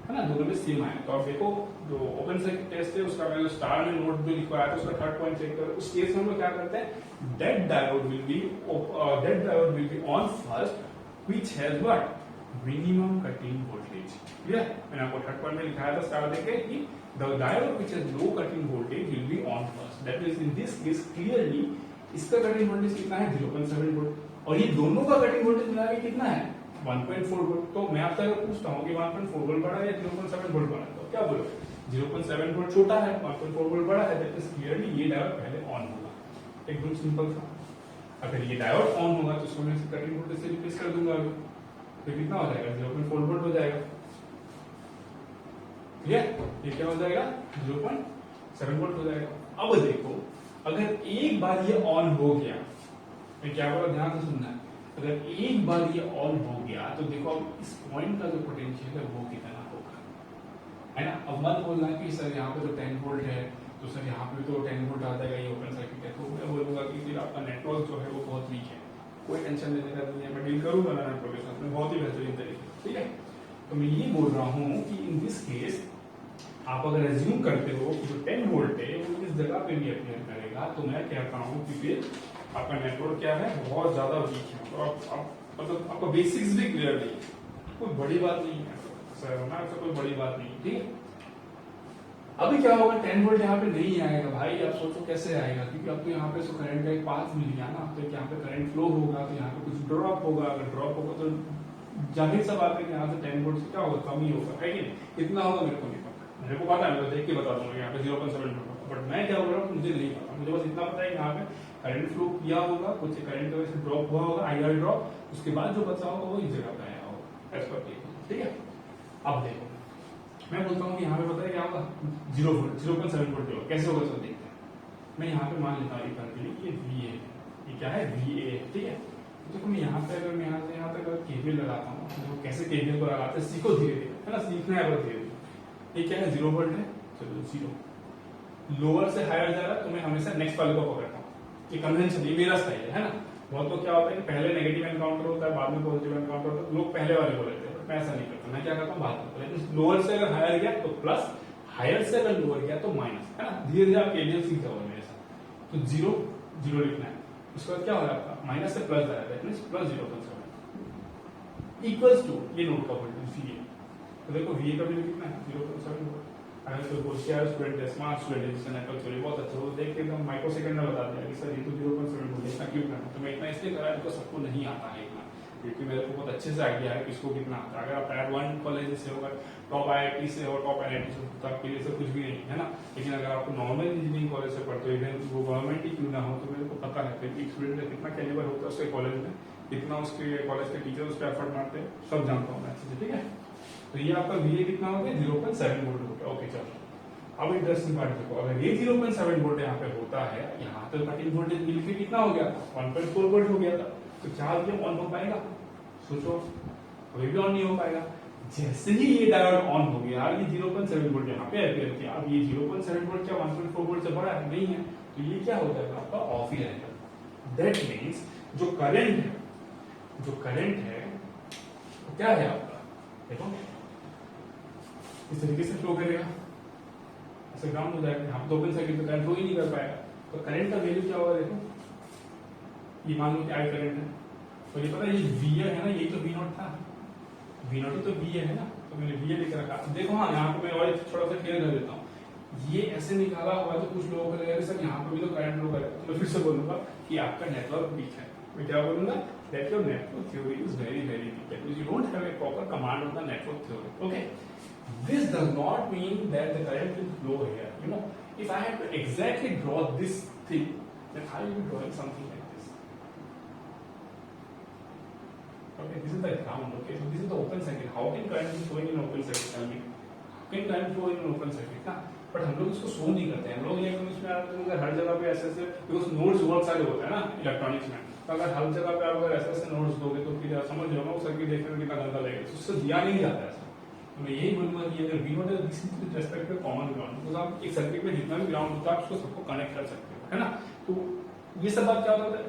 S2: है ना, दोनों में सेम आया। तो आप देखो जो ओपन सर्किट टेस्ट है उसका मैंने स्टार में नोट भी लिखवाया था, उसका थर्ड पॉइंट चेक करो। उस केस में हम लोग क्या करते हैं, dead diode will be on first which has what, minimum cutting voltage. Clear, मैंने आपको थर्ड पॉइंट में लिखाया था स्टार देके कि the diode which has low cutting voltage will be on first. That is in this case clearly इसका cutting voltage कितना है 0.7 वोल्ट और ये दोनों का कटिंग वोल्टेज मिला के कितना है 1.4 वोल्ट। तो मैं आपसे अगर पूछता हूँ कि 1.4 वोल्ट बड़ा है या 0.7 वोल्ट बड़ा है, तो क्या बोलो 0.7 वोल्ट छोटा है, 1.4 वोल्ट बड़ा है। दैट इज क्लियरली ये डायोड पहले ऑन होगा। एकदम सिंपल था। अगर ये डायोड ऑन होगा तो इसको मैं कटिंग वोल्टेज से रिप्लेस कर दूंगा, तो कितना हो जाएगा 0.4 वोल्ट हो जाएगा। क्लियर, ये क्या हो जाएगा 0.7 वोल्ट हो जाएगा। अब देखो अगर एक बार ये ऑन हो गया, मैं क्या बोला ध्यान से सुनना है, अगर एक बार ये ऑन हो गया तो देखो अब इस पॉइंट का जो पोटेंशियल है वो कितना होगा, है ना। अब मत बोलना कि सर यहाँ पे तो 10 वोल्ट है तो सर यहाँ पे तो 10 वोल्ट आ जाएगा, ये ओपन सर्किट है। तो मैं बोलूंगा कि फिर आपका नेटवर्क जो है वो बहुत वीक है, कोई टेंशन लेने का नहीं है, मैं डील करूंगा ना नेटवर्क के साथ में बहुत ही बेहतरीन तरीके से। ठीक है, तो मैं ये बोल रहा हूँ कि इन दिस केस आप अगर एज्यूम करते हो कि जो 10 वोल्ट है वो इस जगह पे भी अपेयर करेगा, तो मैं कहता हूँ कि फिर आपका नेटवर्क क्या है बहुत ज्यादा वीक है। तो आप मतलब आपका बेसिक्स भी क्लियर नहीं है, कोई बड़ी बात नहीं है सर, होना ऐसा कोई बड़ी बात नहीं। ठीक है, अभी क्या होगा 10 वोल्ट यहाँ पे नहीं आएगा भाई, आप सोचो कैसे आएगा, क्योंकि आपको यहाँ पे करंट का एक पाथ मिल गया ना, तो यहाँ पे करंट फ्लो होगा तो यहाँ पे कुछ ड्रॉप होगा, अगर ड्रॉप होगा तो जाहिर सा बात है कि यहाँ से 10 वोल्ट से क्या होगा कम ही होगा, है कि नहीं। कितना होगा मेरे को नहीं पता, मेरे को पता है, मैं देख के बता दूंगा यहाँ पे 0.7 वोल्ट, बट मैं क्या बोल रहा हूँ मुझे नहीं पता। मुझे बस इतना पता है कि यहाँ पे करंट फ्लो किया होगा, कुछ करंट की वजह से ड्रॉप हुआ होगा, IR ड्रॉप, उसके बाद जो बचा होगा वो इस जगह पे आया होगा एज पर। ठीक है, अब देखो मैं बोलता हूँ कि यहाँ पे पता है क्या होगा 0.7 वोल्ट होगा, कैसे होगा सब देखते हैं। मैं यहाँ पे मान लेता हूँ के लिए ये VA है, ये क्या है VA है। ठीक है, तो देखो मैं यहाँ पे अगर मैं यहाँ से यहाँ तक केवीएल लगाता हूँ, तो कैसे केवीएल को लगाते हैं सीखो धीरे धीरे, है ना, सीखना है धीरे धीरे। ये क्या है 0 वोल्ट है, चलो 0 लोअर से हायर जा रहा है तो मैं हमेशा नेक्स्ट वाले को पकड़ता हूँ, ये कन्वेंशन ये मेरा स्टाइल है ना। बहुत तो क्या होता है कि पहले नेगेटिव एनकाउंटर होता है बाद में पॉजिटिव एनकाउंटर होता है, लोग पहले वाले को लेते हैं, बट मैं ऐसा नहीं करता। मैं क्या करता हूँ बाद में, लेकिन लोअर से अगर हायर गया तो प्लस, हायर से अगर लोअर गया तो माइनस, है ना। धीरे धीरे आप केवीएल सीख जाओगे मेरे साथ। तो 0 लिखना है, उसके बाद क्या हो रहा है आपका माइनस से प्लस जा रहा है, that means plus 0.7 equals to ये नोट का वोल्टेज VA। तो देखो VA का वैल्यू कितना है 0.7 वोल्ट। अगर कोई होशियार स्टूडेंट है, स्मार्ट स्टूडेंट है, जिसका नेटवर्क थ्योरी बहुत अच्छा हो, देख के एकदम माइक्रो सेकंड में बता दिया कि सर ये तो 0.7 वोल्ट इतना क्यों करना। तो मैं इतना इसलिए करा बिकॉज सबको नहीं आता है इतना, क्योंकि मेरे को बहुत अच्छे से आइडिया है किसको कितना आता है। अगर आप टायर 1 कॉलेज से हो, टॉप IIT से हो, टॉप IIT से हो, तो आपके लिए सब कुछ भी नहीं है ना। लेकिन अगर आपको नॉर्मल इंजीनियरिंग कॉलेज से पढ़ते हो, इवन वो गवर्नमेंट ही क्यों ना हो, तो मेरे को पता है कि एक स्टूडेंट का कितना कैलिबर होता है उसके कॉलेज में, कितना उसके कॉलेज के टीचर उस पर एफर्ट मारते हैं, सब जानता हूँ मैं अच्छे से, ठीक है। तो ये आपका VA कितना हो गया, 0.7 वोल्ट हो गया। ओके चलो, अब इंटरेस्टिंग पार्ट देखो, अगर ये 0.7 वोल्ट यहाँ पे होता है, यहाँ पे कटिंग वोल्टेज मिलके कितना हो गया, 1.4 वोल्ट हो गया था, तो चार्ज ये ऑन हो पाएगा, सोचो, अभी भी ऑन नहीं हो पाएगा। जैसे ही ये डायोड ऑन हो गया, ये 0.7 वोल्ट यहाँ पे अपियर किया, अब ये 0.7 वोल्ट क्या 1.4 वोल्ट से बड़ा है, नहीं है, तो ये क्या हो जाएगा आपका ऑफ ही रहेगा। दैट मीन्स जो करंट है वो क्या है आपका, देखो इस तरीके से फ्लो करेगा, ऐसे ग्राउंड हो जाएगा, यहाँ पे ओपन सर्किट में करंट फ्लो ही नहीं कर पाएगा, तो करंट का वैल्यू क्या होगा, देखो ये मान लो कि आई करंट है, तो ये पता है ये VA है ना, ये तो V0 था, V0 तो VA है ना, तो मैंने VA लिख रखा। देखो हाँ, यहाँ पे मैं और थोड़ा सा क्लियर कर देता हूँ, ये ऐसे निकाला हुआ है तो कुछ लोगों को लगेगा सर यहाँ पे भी तो करंट फ्लो करेगा, तो मैं फिर से बोलूंगा कि आपका नेटवर्क वीक है। मैं क्या बोलूंगा, that your network theory is very very weak, that means you don't have a proper command of the network theory. Okay, this does not mean that the current will flow here. You know, if I have to exactly draw this thing, then I will be drawing something like this. Okay, this is the ground. Okay, so this is the open circuit. How can current be flowing in open circuit? Tell me. How can current flow in open circuit? ना, but हम लोग इसको show नहीं करते हैं। हम लोग electronics में अगर हर जगह पे ऐसे बिकॉज नोड्स बहुत सारे होते हैं ना इलेक्ट्रॉनिक्स में, तो अगर हर जगह पे आप अगर ऐसे नोड्स दोगे तो फिर समझ रहे हो ना वो सर्किट देखने में कितना गंदा लगेगा, तो उससे दिया नहीं जाता है। तो मैं यही बोलूंगा कि अगर V0 है this is respect to common ground, तो आप एक सर्किट में जितना भी ग्राउंड होता है उसको सबको कनेक्ट कर सकते हो, है ना। तो ये सब बात क्या होता है,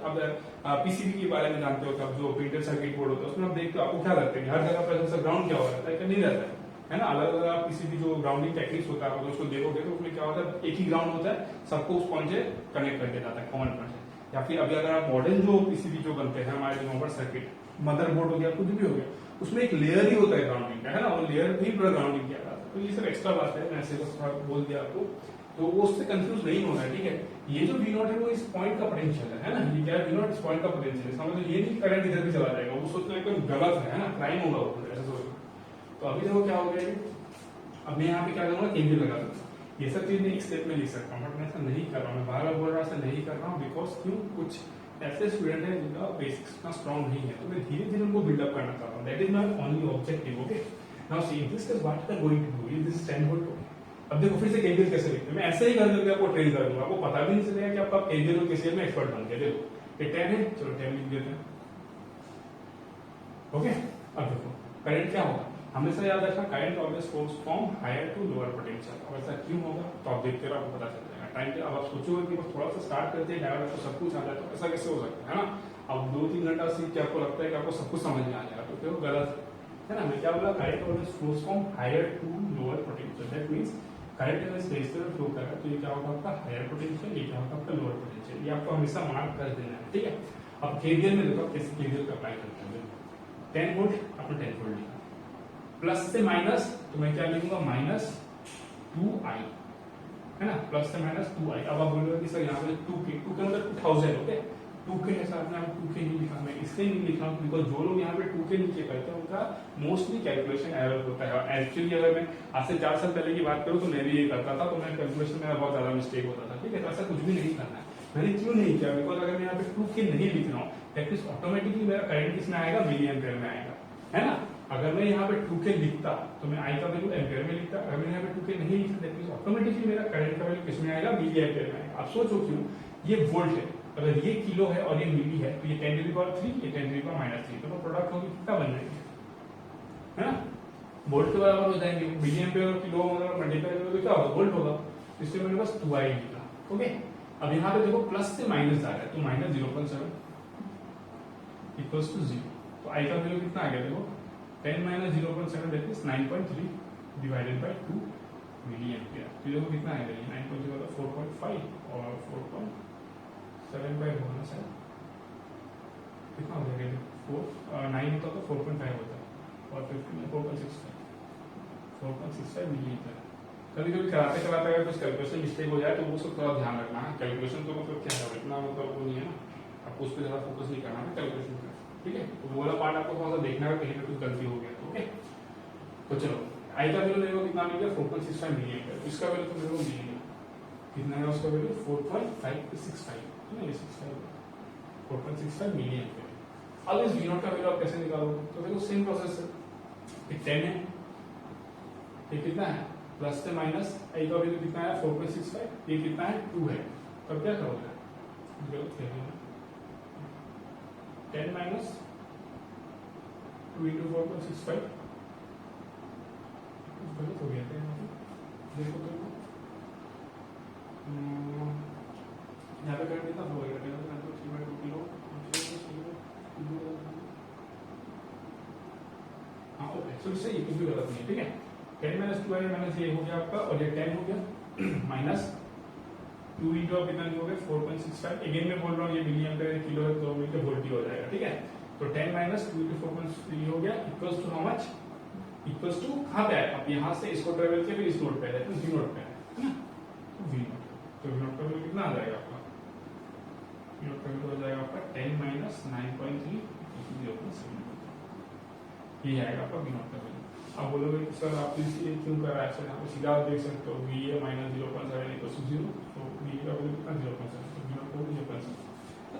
S2: अब PCB के बारे में जानते हो, अब जो प्रिंटेड सर्किट बोर्ड होता है उसमें आप देखते हो, आपको क्या लगता है कि हर जगह पर ग्राउंड क्या हो रहता है, क्या नहीं रहता है ना। अलग अलग आप PCB जो ग्राउंडिंग टेक्निक्स होता है उसको देखोगे तो उसमें क्या होता है, एक ही ग्राउंड होता है, सबको उस पॉइंट से कनेक्ट करके जाता है, कॉमन पॉइंट से। या फिर अभी अगर आप मॉडर्न जो PCB जो बनते हैं हमारे जो नॉर्मल सर्किट, मदरबोर्ड हो गया, कुछ भी हो गया, उसमें एक लेयर ही होता है ग्राउंडिंग का, है ना, वो लेयर भी पूरा ग्राउंडिंग किया जाता है। तो ये सब एक्स्ट्रा बात है, मैं ऐसे बस थोड़ा बोल दिया आपको, तो वो उससे कंफ्यूज नहीं होना है, ठीक है। ये जो V0 है वो इस पॉइंट का पोटेंशियल है ना, ये क्या है, V0 इस पॉइंट का पोटेंशियल है, इसका मतलब ये नहीं करंट इधर भी चला जाएगा, वो सोचना है कोई गलत है ना, क्राइम होगा वो, ऐसा सोचो। तो अभी देखो क्या हो गया, अब मैं यहाँ पे क्या करूंगा, केंद्र लगा दूंगा, ये सब चीज मैं एक स्टेप में लिख सकता हूँ, बट मैं ऐसा नहीं कर रहा हूँ, मैं बार बार बोल रहा हूँ नहीं कर रहा हूँ, बिकॉज क्यों, कुछ ऐसे स्टूडेंट है जिनका बेसिक्स इतना स्ट्रॉन्ग नहीं है, तो मैं धीरे धीरे उनको बिल्डअप करना चाहता हूँ, that is my only objective. Okay, now see this is what we are going to do, this is 10 volt. अब देखो फिर से केवीएल कैसे लिखते हैं, मैं ऐसे ही कर करके आपको ट्रेन कर दूंगा, आपको पता भी नहीं चलेगा कि आपका केवीएल और केसीएल में एक्सपर्ट बन गए। देखो ये 10 है, चलो 10 लिख देते हैं। ओके, अब देखो करंट क्या होगा, हमेशा याद रखना, current always flows from higher to lower potential. अब ऐसा क्यों होगा तो आप देखते रहो, आपको पता चल जाएगा टाइम पे। अब आप सोचोगे कि बस थोड़ा सा स्टार्ट करते हैं डायोड आपको सब कुछ आ जाए, तो ऐसा कैसे हो सकता है ना। अब 2-3 घंटा सीख के आपको लगता है कि आपको सब कुछ समझ में आ जाएगा, तो फिर वो गलत है ना। मैं क्या बोला, current always flows from higher to lower potential, that means current अगर इस तरह फ्लो कर रहा है तो ये क्या होगा आपका हायर पोटेंशियल, ये क्या होगा आपका लोअर पोटेंशियल, ये आपको हमेशा मार्क कर देना है, ठीक है। अब केवीएल में देखो कैसे केवीएल का अप्लाई करते हैं, 10 वोल्ट आपने 10 वोल्ट लिखा, प्लस से माइनस, तो मैं क्या लिखूंगा -2i, है ना, प्लस से -2i। अब आप बोलोगे कि सर यहाँ पे 2k मतलब 2000, ओके 2k है साथ में, 2k नहीं लिखा, मैं इसलिए नहीं लिख रहा हूँ बिकॉज जो लोग यहाँ पे 2k नीचे करते हैं उनका मोस्टली कैलकुलेशन एरर होता है। एक्चुअली अगर मैं आज से 4 साल पहले की बात करूँ तो मैं भी ये करता था, तो मैं कैलकुलेशन में बहुत ज्यादा मिस्टेक होता था, ठीक है। तो ऐसा कुछ भी नहीं करना है, मैंने क्यों नहीं किया, बिकॉज अगर मैं यहाँ पे 2k नहीं लिख रहा हूँ दैट मींस ऑटोमेटिकली मेरा करंट किसमें आएगा, मिली एम्पियर में आएगा, है ना। अगर मैं यहाँ पे 2k लिखता तो मैं I का वैल्यू एम्पियर में लिखता, अगर मैं यहाँ पे 2k नहीं लिखता दैट मींस ऑटोमेटिकली मेरा करंट का वैल्यू किसमें आएगा, मिली एम्पियर में आएगा। आप सोचो क्यों, ये वोल्ट है, अगर ये किलो है और ये मिली है, तो ये 10⁻3, ये 10⁻3, तो प्रोडक्ट होगी कितना बन जाएंगे, है ना, वोल्ट के बराबर हो जाएंगे। मिली एम्पियर और किलो मल्टीप्लाई करोगे तो क्या होगा, वोल्ट होगा, इसलिए मैंने बस 2i लिखा। ओके, अब यहाँ पे देखो प्लस से माइनस आ रहा है, तो -0.7 इक्वल्स टू 0, तो I का वैल्यू कितना आ गया, देखो 10 - 0.7 that is 9.3 divided by 2 milli ampere, तो देखो कितना आएगा, ये 9.0 का 4.5 और 4.7 बाय 1 है, कितना हो जाएगा, 9 होता तो 4.5 होता और 15 में 4.65 मिली एम्पियर। कभी कभी कराते कराते अगर कुछ कैलकुलेशन मिस्टेक हो जाए तो वो सब थोड़ा ध्यान रखना है, कैलकुलेशन तो मतलब क्या है, इतना मतलब वो नहीं है ना, आपको उस पर ज्यादा फोकस नहीं करना है कैलकुलेशन पर, ठीक है, तो वो वाला पार्ट आपको थोड़ा सा देखना है, कहीं पे कुछ गलती हो गया तो ओके। तो चलो आई का वैल्यू मेरे को कितना मिल गया 4.65 मिलियन का, इसका वैल्यू तो मेरे को मिल गया कितना है, उसका वैल्यू 4.565 है ना, ये 4.65 मिलियन का। अब इस V0 का वैल्यू आप कैसे निकालोगे, तो देखो सेम प्रोसेस है, ये 10 है, ये कितना है प्लस से माइनस, आई का वैल्यू कितना है 4.65, ये कितना है 2 है, तब क्या करोगे, गलत है 10 माइनस 2 into 4.65 गलत हो गया था यहाँ पे, देखो तो यहाँ पे करंट कितना फ्लो होगा, 3/2 किलो, हाँ ओके, सो इससे ये कुछ भी गलत नहीं है, ठीक है। 10 माइनस 2 माइनस ये हो गया आपका, और ये 10 हो गया माइनस 2 इंटू आप कितना हो गया 4.65, अगेन मैं बोल रहा हूँ ये मिली एम्पियर किलो है तो मिली वोल्ट ही हो जाएगा, ठीक है। तो 10 माइनस 2 इंटू 4.3 हो गया equals to how much, equals to कहाँ पे आया, अब यहाँ से इसको ट्रेवल किया फिर इस नोट पे आया, तो V नोट पे आया है ना, V नोट, तो V नोट का वैल्यू कितना आ जाएगा आपका, V नोट का वैल्यू हो जाएगा आपका 10 माइनस 9.3 0.7, ये आएगा आपका V नोट का वैल्यू। आप बोलोगे सर आप ये क्यों कर रहा है, सर यहाँ पे सीधा आप देख सकते हो V है माइनस 0.7 इक्वल्स टू 0, तो V का वैल्यू कितना 0.7, तो V नोट को 0.7।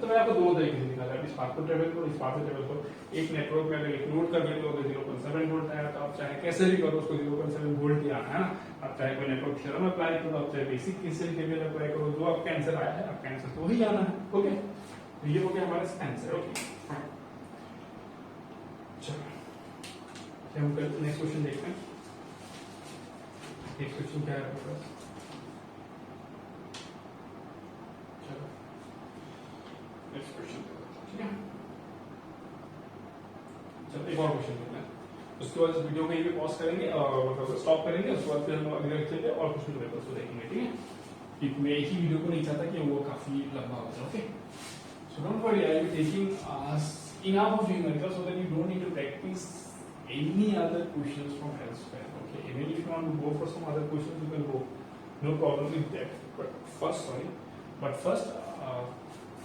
S2: तो मैं आपको दोनों तरीके से निकाला, इस पाथ को ट्रेवल करो, इस पाथ से ट्रेवल करो, एक नेटवर्क में अगर एक नोड का वैल्यू अगर 0.7 वोल्ट आया तो आप चाहे कैसे भी करो उसको 0.7 वोल्ट ही आना है ना, आप चाहे कोई नेटवर्क थ्योरम अप्लाई करो, आप चाहे बेसिक केसीएल केवीएल अप्लाई करो, जो आपका आंसर आया है आपका आंसर तो वही आना है, ओके। तो ये हो गया हमारा आंसर, ओके। चलो हम करते नेक्स्ट क्वेश्चन देखते हैं, नेक्स्ट क्वेश्चन क्या है आपके पास, चलो नेक्स्ट क्वेश्चन, ठीक है। चलो एक और क्वेश्चन लेते हैं, उसके बाद इस वीडियो को यहीं पे पॉज करेंगे और स्टॉप करेंगे, उसके बाद फिर हम अगले लेक्चर पे और क्वेश्चन पेपर्स को देखेंगे, ठीक है। क्योंकि मैं एक ही वीडियो को नहीं चाहता कि वो काफी लंबा हो जाए, okay. So don't worry, I will be taking enough of numerical so that you don't need to practice any other questions from elsewhere, okay. Even if you want to go for some other questions you can go, no problem with that, but first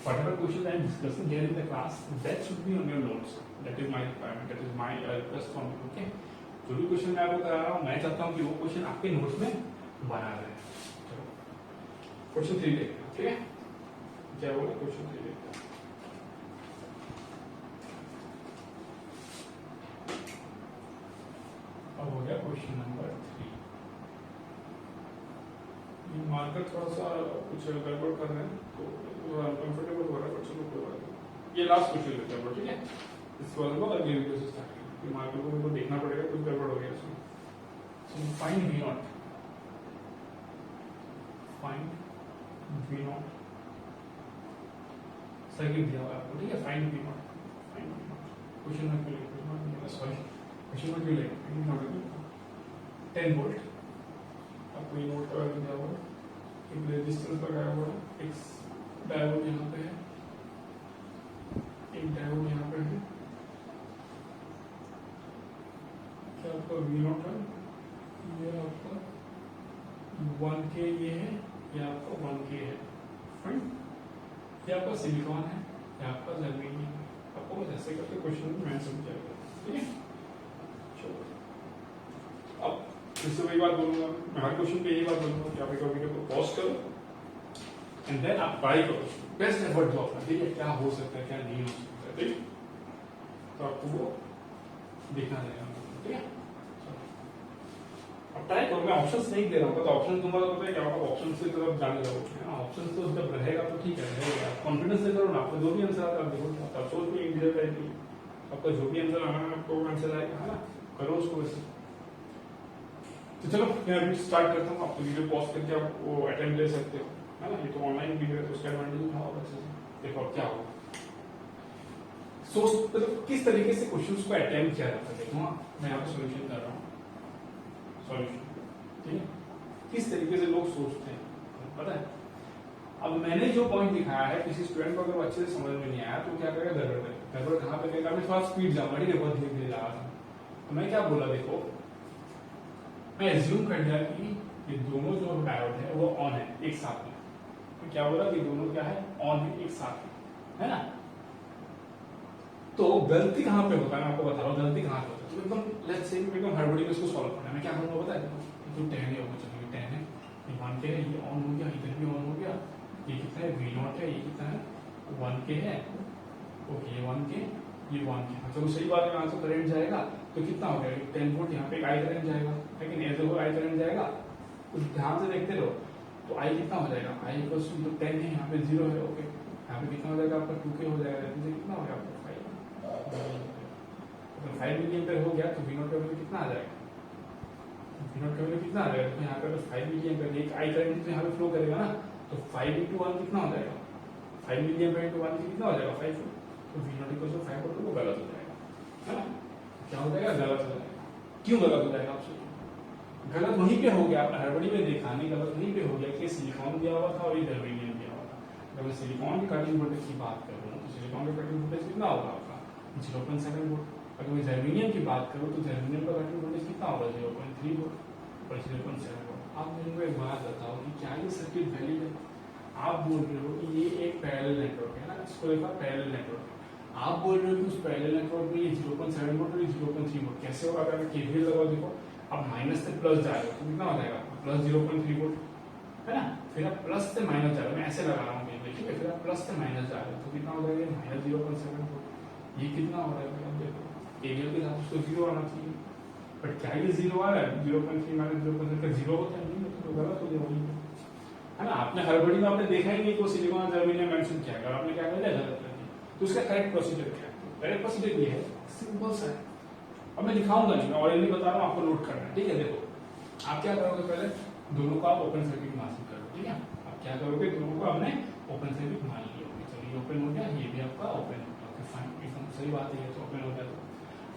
S2: whatever questions I am discussing here in the class, that should be on your notes, that is my requirement, that is my request from you, okay. जो भी question मैं आपको करा रहा हूँ मैं चाहता हूँ कि वो क्वेश्चन आपके नोट्स में बना रहे। चलो क्वेश्चन 3 देखते हैं, ठीक है, क्या बोला क्वेश्चन 3 देखते हैं। अब हो गया क्वेश्चन नंबर 3, ये मार्कर थोड़ा सा कुछ गड़बड़ कर रहे हैं तो अनकंफर्टेबल हो रहा है, बच्चों को कोई बात नहीं, ये लास्ट क्वेश्चन लेते हैं, ठीक है। इसके बाद हम अगले वीडियो से स्टार्ट करेंगे, मार्कर को मेरे को देखना पड़ेगा कुछ गड़बड़ हो गया इसमें। So find V not, find V not circuit दिया हुआ है आपको, ठीक है, find V not, find V not, question में क्यों लिखा, सॉरी क्वेश्चन में क्यों लिखा 10 वोल्ट, आपको ये नोट का वैल्यू दिया हुआ है, एक रेजिस्टेंस लगाया हुआ है, एक डायोड यहाँ पे है, एक डायोड यहाँ पे है, क्या आपका V नॉट है, ये आपका 1K ये है, ये आपका 1K है, फाइन, ये आपका सिलिकॉन है, ये आपका जर्मेनियम है, आपको बस ऐसे करके क्वेश्चन में मैं समझाएगा, ठीक है। अब इससे वही बात बोलूंगा, मैं हर क्वेश्चन पे यही बात बोलूंगा कि आप एक वीडियो को पॉज करो एंड देन आप ट्राई करो, बेस्ट एफर्ट दो अपना, ठीक है, क्या हो सकता है क्या नहीं हो सकता है, ठीक, तो आपको वो देखना रहेगा, ठीक है। अब ट्राई करो, मैं ऑप्शंस नहीं दे रहा हूँ, तो ऑप्शन दूंगा तो पता है क्या होगा, ऑप्शन से तरफ जाने लगोगे ना, ऑप्शन तो जब रहेगा तो ठीक है, रहेगा, कॉन्फिडेंस से करो ना, आपको जो भी आंसर आता है देखो, आप सोच भी इंडिया टाइप आपका जो भी आंसर आना है आपको आंसर आएगा, है ना, करो उसको वैसे। तो चलो मैं अभी स्टार्ट करता हूँ, आप वीडियो पॉज करके आप वो अटेम्प्ट ले सकते हो, है ना, ये तो ऑनलाइन वीडियो है तो उसका एडवांटेज उठाओ अच्छे से, देखो अब क्या होगा, सोच मतलब किस तरीके से क्वेश्चंस को अटेम्प्ट किया जाता है, देखो मैं यहाँ पे सॉल्यूशन कर रहा हूँ, सॉल्यूशन, ठीक है, किस तरीके से लोग सोचते हैं पता है। अब मैंने जो पॉइंट दिखाया है किसी स्टूडेंट को अगर अच्छे से समझ में नहीं आया तो क्या करेगा, गड़बड़ कहाँ पे करेगा, मैं थोड़ा स्पीड जाऊंगा, ठीक है, बहुत धीरे धीरे जा रहा था, तो मैं क्या बोला, देखो मैं एज्यूम कर दिया कि ये दोनों जो डायोड है वो ऑन है एक साथ में, तो क्या बोला कि दोनों क्या है, ऑन है एक साथ में, है ना। तो गलती कहाँ पे होता है, मैं आपको बता रहा हूँ गलती कहाँ पे होता है। तो एकदम लेट्स से एकदम हड़बड़ी में इसको सॉल्व करना है, मैं क्या करूँगा पता है, तो 10 है, वो चलिए 10 है, ये 1 के है, ये ऑन हो गया, इधर भी ऑन हो गया, ये कितना है V0 है, ये कितना है 1 के है, ओके ये 1 के, ये 1 के, चलो सही बात है, यहाँ से करंट जाएगा तो कितना हो गया 10 वोल्ट, यहाँ पे एक आई करंट जाएगा, लेकिन ऐसे हो आई करंट जाएगा, तो ध्यान से देखते रहो, तो आई कितना हो जाएगा, आई इक्वल्स टू 10 है, यहाँ पे 0 है, ओके यहाँ पे कितना हो जाएगा आपका 2k हो जाएगा, तो कितना हो गया आपका 5 मिली एम्पीयर हो गया, तो V0 का वैल्यू कितना आ जाएगा, V0 का वैल्यू कितना आ जाएगा, तो यहाँ पे 5 मिली एम्पीयर एक आई करंट तो यहाँ पे फ्लो करेगा ना, तो 5 into 1 कितना हो जाएगा, 5 मिली एम्पीयर into 1 कितना हो जाएगा 5, तो V0 इक्वल्स टू 5 वो गलत हो जाएगा, है ना, क्या हो जाएगा, गलत हो जाएगा, क्यों गलत हो जाएगा आपसे, गलत वहीं पे हो गया, आपने हड़बड़ी में देखा नहीं, गलत वहीं पे हो गया कि सिलिकॉन दिया हुआ था और ये जर्मेनियम दिया हुआ था। अगर मैं सिलिकॉन की कटिंग वोल्टेज की बात करूँ तो सिलिकॉन का कटिंग वोल्टेज कितना होगा आपका 0.7 वोल्ट, अगर मैं जर्मेनियम की बात करूँ तो जर्मेनियम का कटिंग वोल्टेज कितना होगा 0.3 वोल्ट और 0.7 वोल्ट। आप मेरे को एक बात बताओ कि क्या ये सर्किट वैलिड है, आप बोल रहे हो कि ये एक पैरेलल नेटवर्क है ना, इसको देखा पैरेलल नेटवर्क, आप बोल रहे हो कि उस पैरेलल नेटवर्क में ये 0.7 वोल्ट और 0.3 वोल्ट कैसे होगा, अगर मैं केवीएल लगाओ देखो, अब माइनस से प्लस जाएगा तो कितना हो जाएगा प्लस 0.3 वोल्ट, है ना, फिर आप प्लस से माइनस जा रहे हो, मैं ऐसे लगा रहा हूँ केवीएल, ठीक है, फिर आप प्लस से माइनस जा रहे हो तो कितना हो जाएगा माइनस 0.7 वोल्ट, ये कितना हो रहा है आप देखो, केवीएल के साथ उसको 0 आना चाहिए, बट क्या ये 0 आ रहा है, 0.3 माइनस 0.7 का 0 होता है, नहीं तो गलत हो जाएगा, है ना, आपने हड़बड़ी में आपने देखा ही नहीं कि सिलिकॉन जर्मेनियम मेंशन किया है, आपने क्या किया गलत कर दिया, तो उसका करेक्ट प्रोसीजर क्या है, करेक्ट प्रोसीजर ये है, सिंपल सा है, अब मैं दिखाऊंगा नहीं, मैं ऑलरेडी बता रहा हूँ, आपको नोट करना है, ठीक है, देखो आप क्या करोगे, पहले दोनों को आप ओपन सर्किट मान करोगे, ठीक है, आप क्या करोगे, दोनों को आपने ओपन सर्किट मान लिया, चलिए ओपन हो गया, ये भी आपका ओपन हो गया, ओके फाइन, एकदम सही बात है, ये तो ओपन हो गया, तो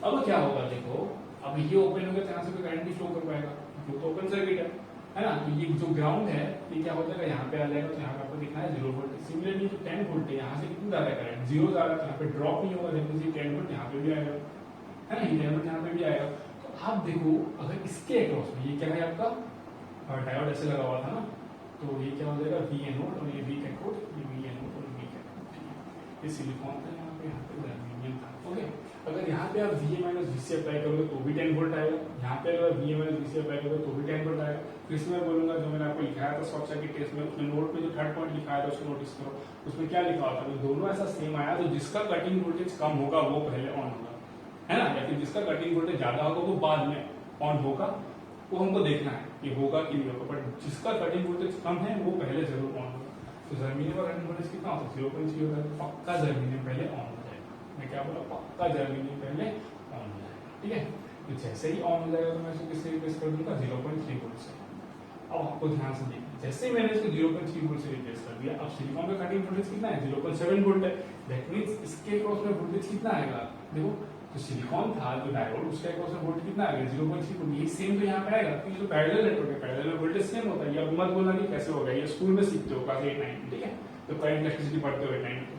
S2: अब क्या होगा देखो, अब ये ओपन हो गया, यहाँ से कोई करंट नहीं फ्लो कर पाएगा, वो तो ओपन सर्किट है ना, तो ये जो ग्राउंड है ये क्या हो जाएगा, यहाँ पे आ जाएगा, तो यहाँ पे आपको दिखना है 0 वोल्ट, सिमिलरली जो 10 वोल्ट है, यहाँ से कितना जा रहा है करंट 0 जा रहा है, तो यहाँ पे ड्रॉप नहीं होगा, देखो 10 वोल्ट यहाँ पे भी आएगा, है ना, ये यहाँ पे भी आएगा, तो आप देखो अगर इसके अक्रॉस में ये क्या है आपका डायोड ऐसे लगा हुआ था ना, तो ये क्या हो जाएगा वी एनोड और ये वी कैथोड, ये वी एनोड और वी कैथोड, ये सिलिकॉन था, यहाँ पे जर्मेनियम था, ओके, अगर यहाँ पे आप VA माइनस VC अप्लाई करोगे तो भी 10 वोल्ट आएगा, यहाँ पे अगर VA माइनस VC अप्लाई करोगे तो भी 10 वोल्ट आएगा, तो इसमें मैं बोलूंगा जो मैंने आपको लिखाया था शॉर्ट सर्किट टेस्ट में, उसमें नोट में जो थर्ड पॉइंट लिखाया था उसको नोटिस करो, उसमें क्या लिखा हुआ था, तो दोनों ऐसा सेम आया, तो जिसका कटिंग वोल्टेज कम होगा वो पहले ऑन होगा, है ना, या फिर जिसका कटिंग वोल्टेज ज्यादा होगा वो बाद में ऑन होगा, वो हमको देखना है कि होगा कि नहीं होगा, बट जिसका कटिंग वोल्टेज कम है वो पहले जरूर ऑन होगा, तो जर्मेनियम का कटिंग वोल्टेज कितना होता है 0.3 होगा, पक्का जर्मेनियम पहले ऑन हो जाएगा, मैं क्या बोला, पक्का जर्मेनियम पहले ऑन हो जाएगा, ठीक है, तो जैसे ही ऑन हो जाएगा तो मैं इसको किससे रिप्लेस कर दूंगा 0.3 वोल्ट से। अब आपको ध्यान से देखिए, जैसे मैंने इसको 0.3 वोल्ट से रिप्लेस कर दिया, अब सिलिकॉन का कटिंग वोल्टेज कितना है 0.7 वोल्ट है, दैट मींस इसके क्रॉस में वोल्टेज कितना आएगा, देखो जो सिलिकॉन था जो डायोड उसका क्रॉस में वोल्टेज कितना आएगा 0.3 वोल्ट, ये सेम तो यहाँ पे आएगा, क्योंकि जो पैरेलल नेटवर्क है पैरेलल में वोल्टेज सेम होता है, ये अब मत बोलना कि कैसे होगा, ये स्कूल में सीखते हो क्लास 8 9, ठीक है, तो करंट इलेक्ट्रिसिटी पढ़ते हो 8 9,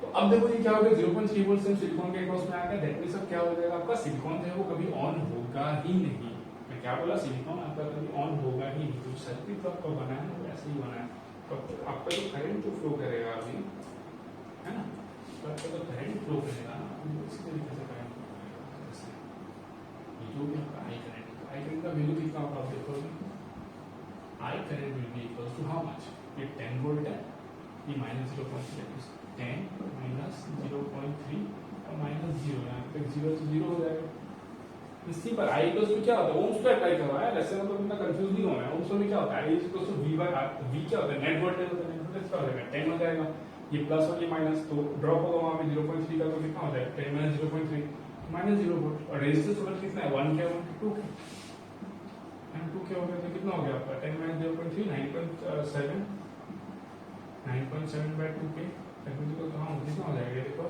S2: तो अब देखो ये क्या हो गया 0.3 वोल्ट से सिलिकॉन के क्रॉस में आ गया, दैट मींस अब क्या हो जाएगा आपका सिलिकॉन जो है वो कभी ऑन होगा ही नहीं, मैं क्या बोला सिलिकॉन आपका कभी ऑन होगा ही नहीं, तो सर्किट तो आपका बना है वो ऐसे ही बना है, तो आपका जो करंट जो फ्लो करेगा अभी, है ना, तो आपका जो करंट फ्लो करेगा इसी तरीके से करंट फ्लो करेगा, जैसे ये जो भी आपका आई करंट का वैल्यू कितना होगा आप देखोगे, I current will be equal to how much, ये 10 वोल्ट है, ये माइनस 0.3 10 माइनस 0.3 और माइनस 0, यहाँ पे 0 से 0 हो जाएगा, इसी पर आई इक्वल्स टू क्या होता है ओम्स पे अप्लाई करो यार, ऐसे मतलब इतना कंफ्यूज नहीं होना है, ओम्स में क्या होता है I equals to V by R, V क्या होता है नेट वोल्टेज होता है, नेट वोल्टेज क्या हो जाएगा 10 हो जाएगा, ये प्लस और ये माइनस तो ड्रॉप होगा वहां पे 0.3 का, तो कितना हो जाएगा 10 माइनस 0.3 माइनस 0 वोल्ट, और रेजिस्टेंस वोल्टेज कितना है 1 के 1 2 के, एंड 2 के हो गया तो कितना हो गया आपका 10 माइनस 0.3 9.7 9.7 बाय 2 के, तो हाँ कितना हो जाएगा देखो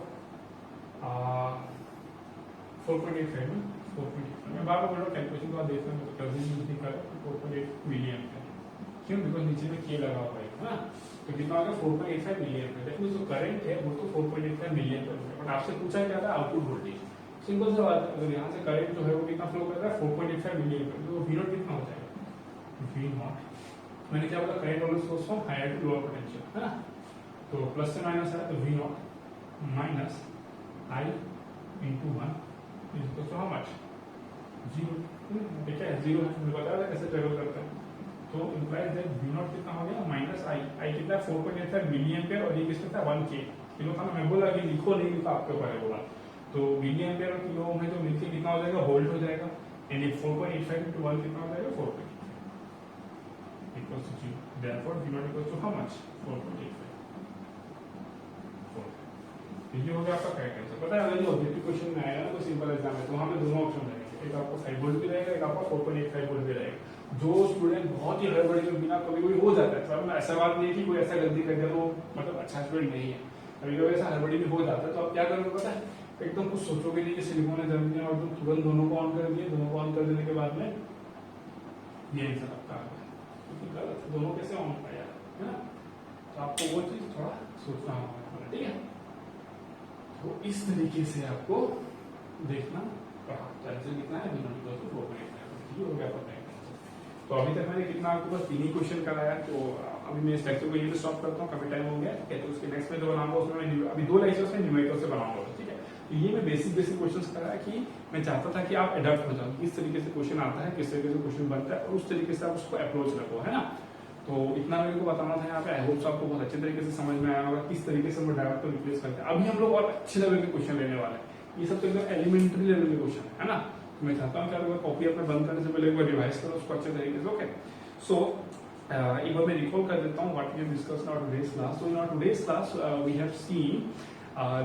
S2: 4.85 में 4.8, मैं बार बार बोल रहा हूँ कैलकुलेशन तो आप देखना, मैं तो कभी यूज नहीं कर रहा, 4.8 मिली एम्पियर, क्यों, बिकॉज नीचे में के लगा हुआ है ना, तो कितना होगा 4.85 मिली एम्पियर, दैट मींस जो करंट है वो तो 4.85 मिली एम्पियर है, बट आपसे पूछा क्या था आउटपुट वोल्टेज, सिंपल सा बात है, अगर यहाँ से करंट जो है वो कितना फ्लो कर रहा है 4.85 मिली एम्पियर, तो V0 कितना हो जाएगा V0, मैंने क्या बोला current always goes from higher to lower potential, है ना, तो प्लस से माइनस है तो V0 minus I into 1 is equal to how much? 0. ठीक है, 0 है, मुझे पता है कैसे ट्रेवल करता है. तो इम्प्लाइज दैट V नॉट कितना हो गया माइनस I कितना 4.85 मिली एम्पियर और ये कितना था 1 K किलो था. मैं बोला कि लिखो नहीं लिखा आपके ऊपर है बोला. तो मिली एम्पियर और किलो में जो मिलके कितना हो जाएगा वोल्ट हो जाएगा. एंड ये 4.85 into 1 कितना हो जाएगा 4.85 equals to 0. Therefore V not equals to how much? 4.85. ये हो गया आपका करेक्ट आंसर. पता है अगर ये ऑब्जेक्टिव क्वेश्चन में आएगा ना कोई सिंपल एग्जाम है तो वहाँ पे दोनों ऑप्शन रहेंगे. एक आपको 5 वोल्ट भी रहेगा, एक आपका 4.85 वोल्ट भी रहेगा. जो स्टूडेंट बहुत ही हड़बड़ी में बिना कभी कोई हो जाता है, मतलब ऐसा बात नहीं है कि कोई ऐसा गलती कर दिया तो मतलब अच्छा स्टूडेंट नहीं है. कभी कभी ऐसा हड़बड़ी में हो जाता है तो आप क्या करोगे पता है, एकदम कुछ सोचोगे नहीं कि सिलिकॉन है जम दिया और तुम तुरंत दोनों को ऑन कर दिए. दोनों को ऑन कर देने के बाद में ये आंसर आपका आ गया. क्योंकि गलत है, दोनों कैसे ऑन किया है ना. तो आपको वो चीज थोड़ा सोचना होगा. ठीक है, तो इस तरीके से आपको देखना कहा. तो आंसर कितना है? हो गया पता है. तो अभी तक मैंने कितना आपके पास 3 ही क्वेश्चन कराया. तो अभी मैं इस लेक्चर को यही स्टॉप करता हूँ, काफी टाइम हो गया. ठीक है, तो उसके नेक्स्ट में जो बनाऊंगा उसमें मैं अभी 2 लेक्चर्स में न्यूमेरिकल से बनाऊंगा. ठीक है, तो ये मैं बेसिक क्वेश्चंस कराया कि मैं चाहता था कि आप अडॉप्ट हो जाओ, किस तरीके से क्वेश्चन आता है, किस तरीके से क्वेश्चन बनता है और उस तरीके से आप उसको अप्रोच रखो, है ना. तो इतना मेरे को बताना था यहाँ पे. आई होप आपको बहुत अच्छे तरीके से समझ में आया होगा किस तरीके से हम डायोड को रिप्लेस करते हैं. अभी हम लोग और अच्छे लेवल के क्वेश्चन लेने वाले हैं. ये सब तो एकदम एलिमेंट्री लेवल के क्वेश्चन है ना. तो मैं चाहता हूँ कि आप कॉपी अपने बंद करने से पहले एक बार रिवाइज करो उसको अच्छे तरीके से. ओके, सो एक बार मैं रिकॉल कर देता हूँ what we have discussed in our today's class. So in our today's class we have seen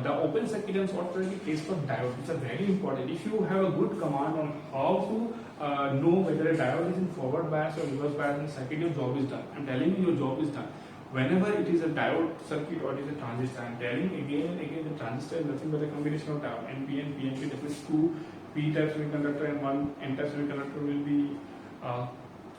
S2: the open circuit and short circuit case for diode. It's a very important. If you have a good command on how to know whether a diode is in forward bias or reverse bias in circuit, your job is done. I'm telling you, your job is done. Whenever it is a diode circuit or it is a transistor, I'm telling again and again, the transistor is nothing but a combination of diode. NP and PNP. That means 2 P-type semiconductor and 1 N-type semiconductor will be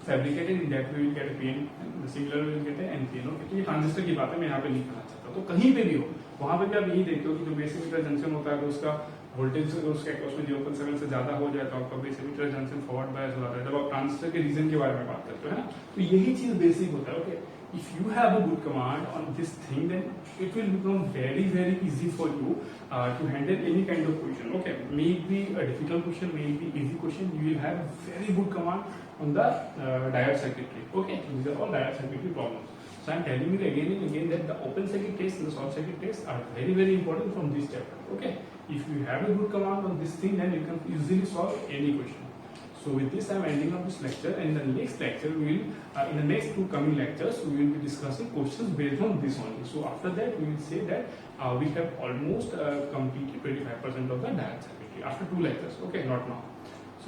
S2: fabricated. In that we will get a PN. And the similar we will get a NPN. Okay, तो ये transistor की बात है, मैं यहाँ पे नहीं करना चाहता. तो कहीं पे भी हो वहां पे भी आप यही देखते हो कि जो बेसिक मीटर जंक्शन होता है तो उसका वोल्टेज उसके अक्रॉस में 0.7 से ज्यादा हो जाए तो आपका basic meter junction forward bias हो जाता है. जब आप ट्रांजिस्टर के रीजन के बारे में बात करते हो, है ना, तो यही चीज बेसिक होता है. Okay, if you have a good command on this thing then it will become very very easy for you to handle any kind of question. Okay, may it be a difficult question, may it be easy question, you will have very good command on the diode circuitry. Okay, so these are all diode circuitry problems. So I am telling you again and again that the open circuit test and the short circuit test are very very important from this chapter. Okay, if you have a good command on this thing, then you can easily solve any question. So with this I am ending up this lecture, and in the next lecture we will, in the next 2 coming lectures, we will be discussing questions based on this only. So after that we will say that we have almost completed 25% of the diode circuitry after 2 lectures. Okay, not now.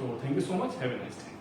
S2: So thank you so much. Have a nice day.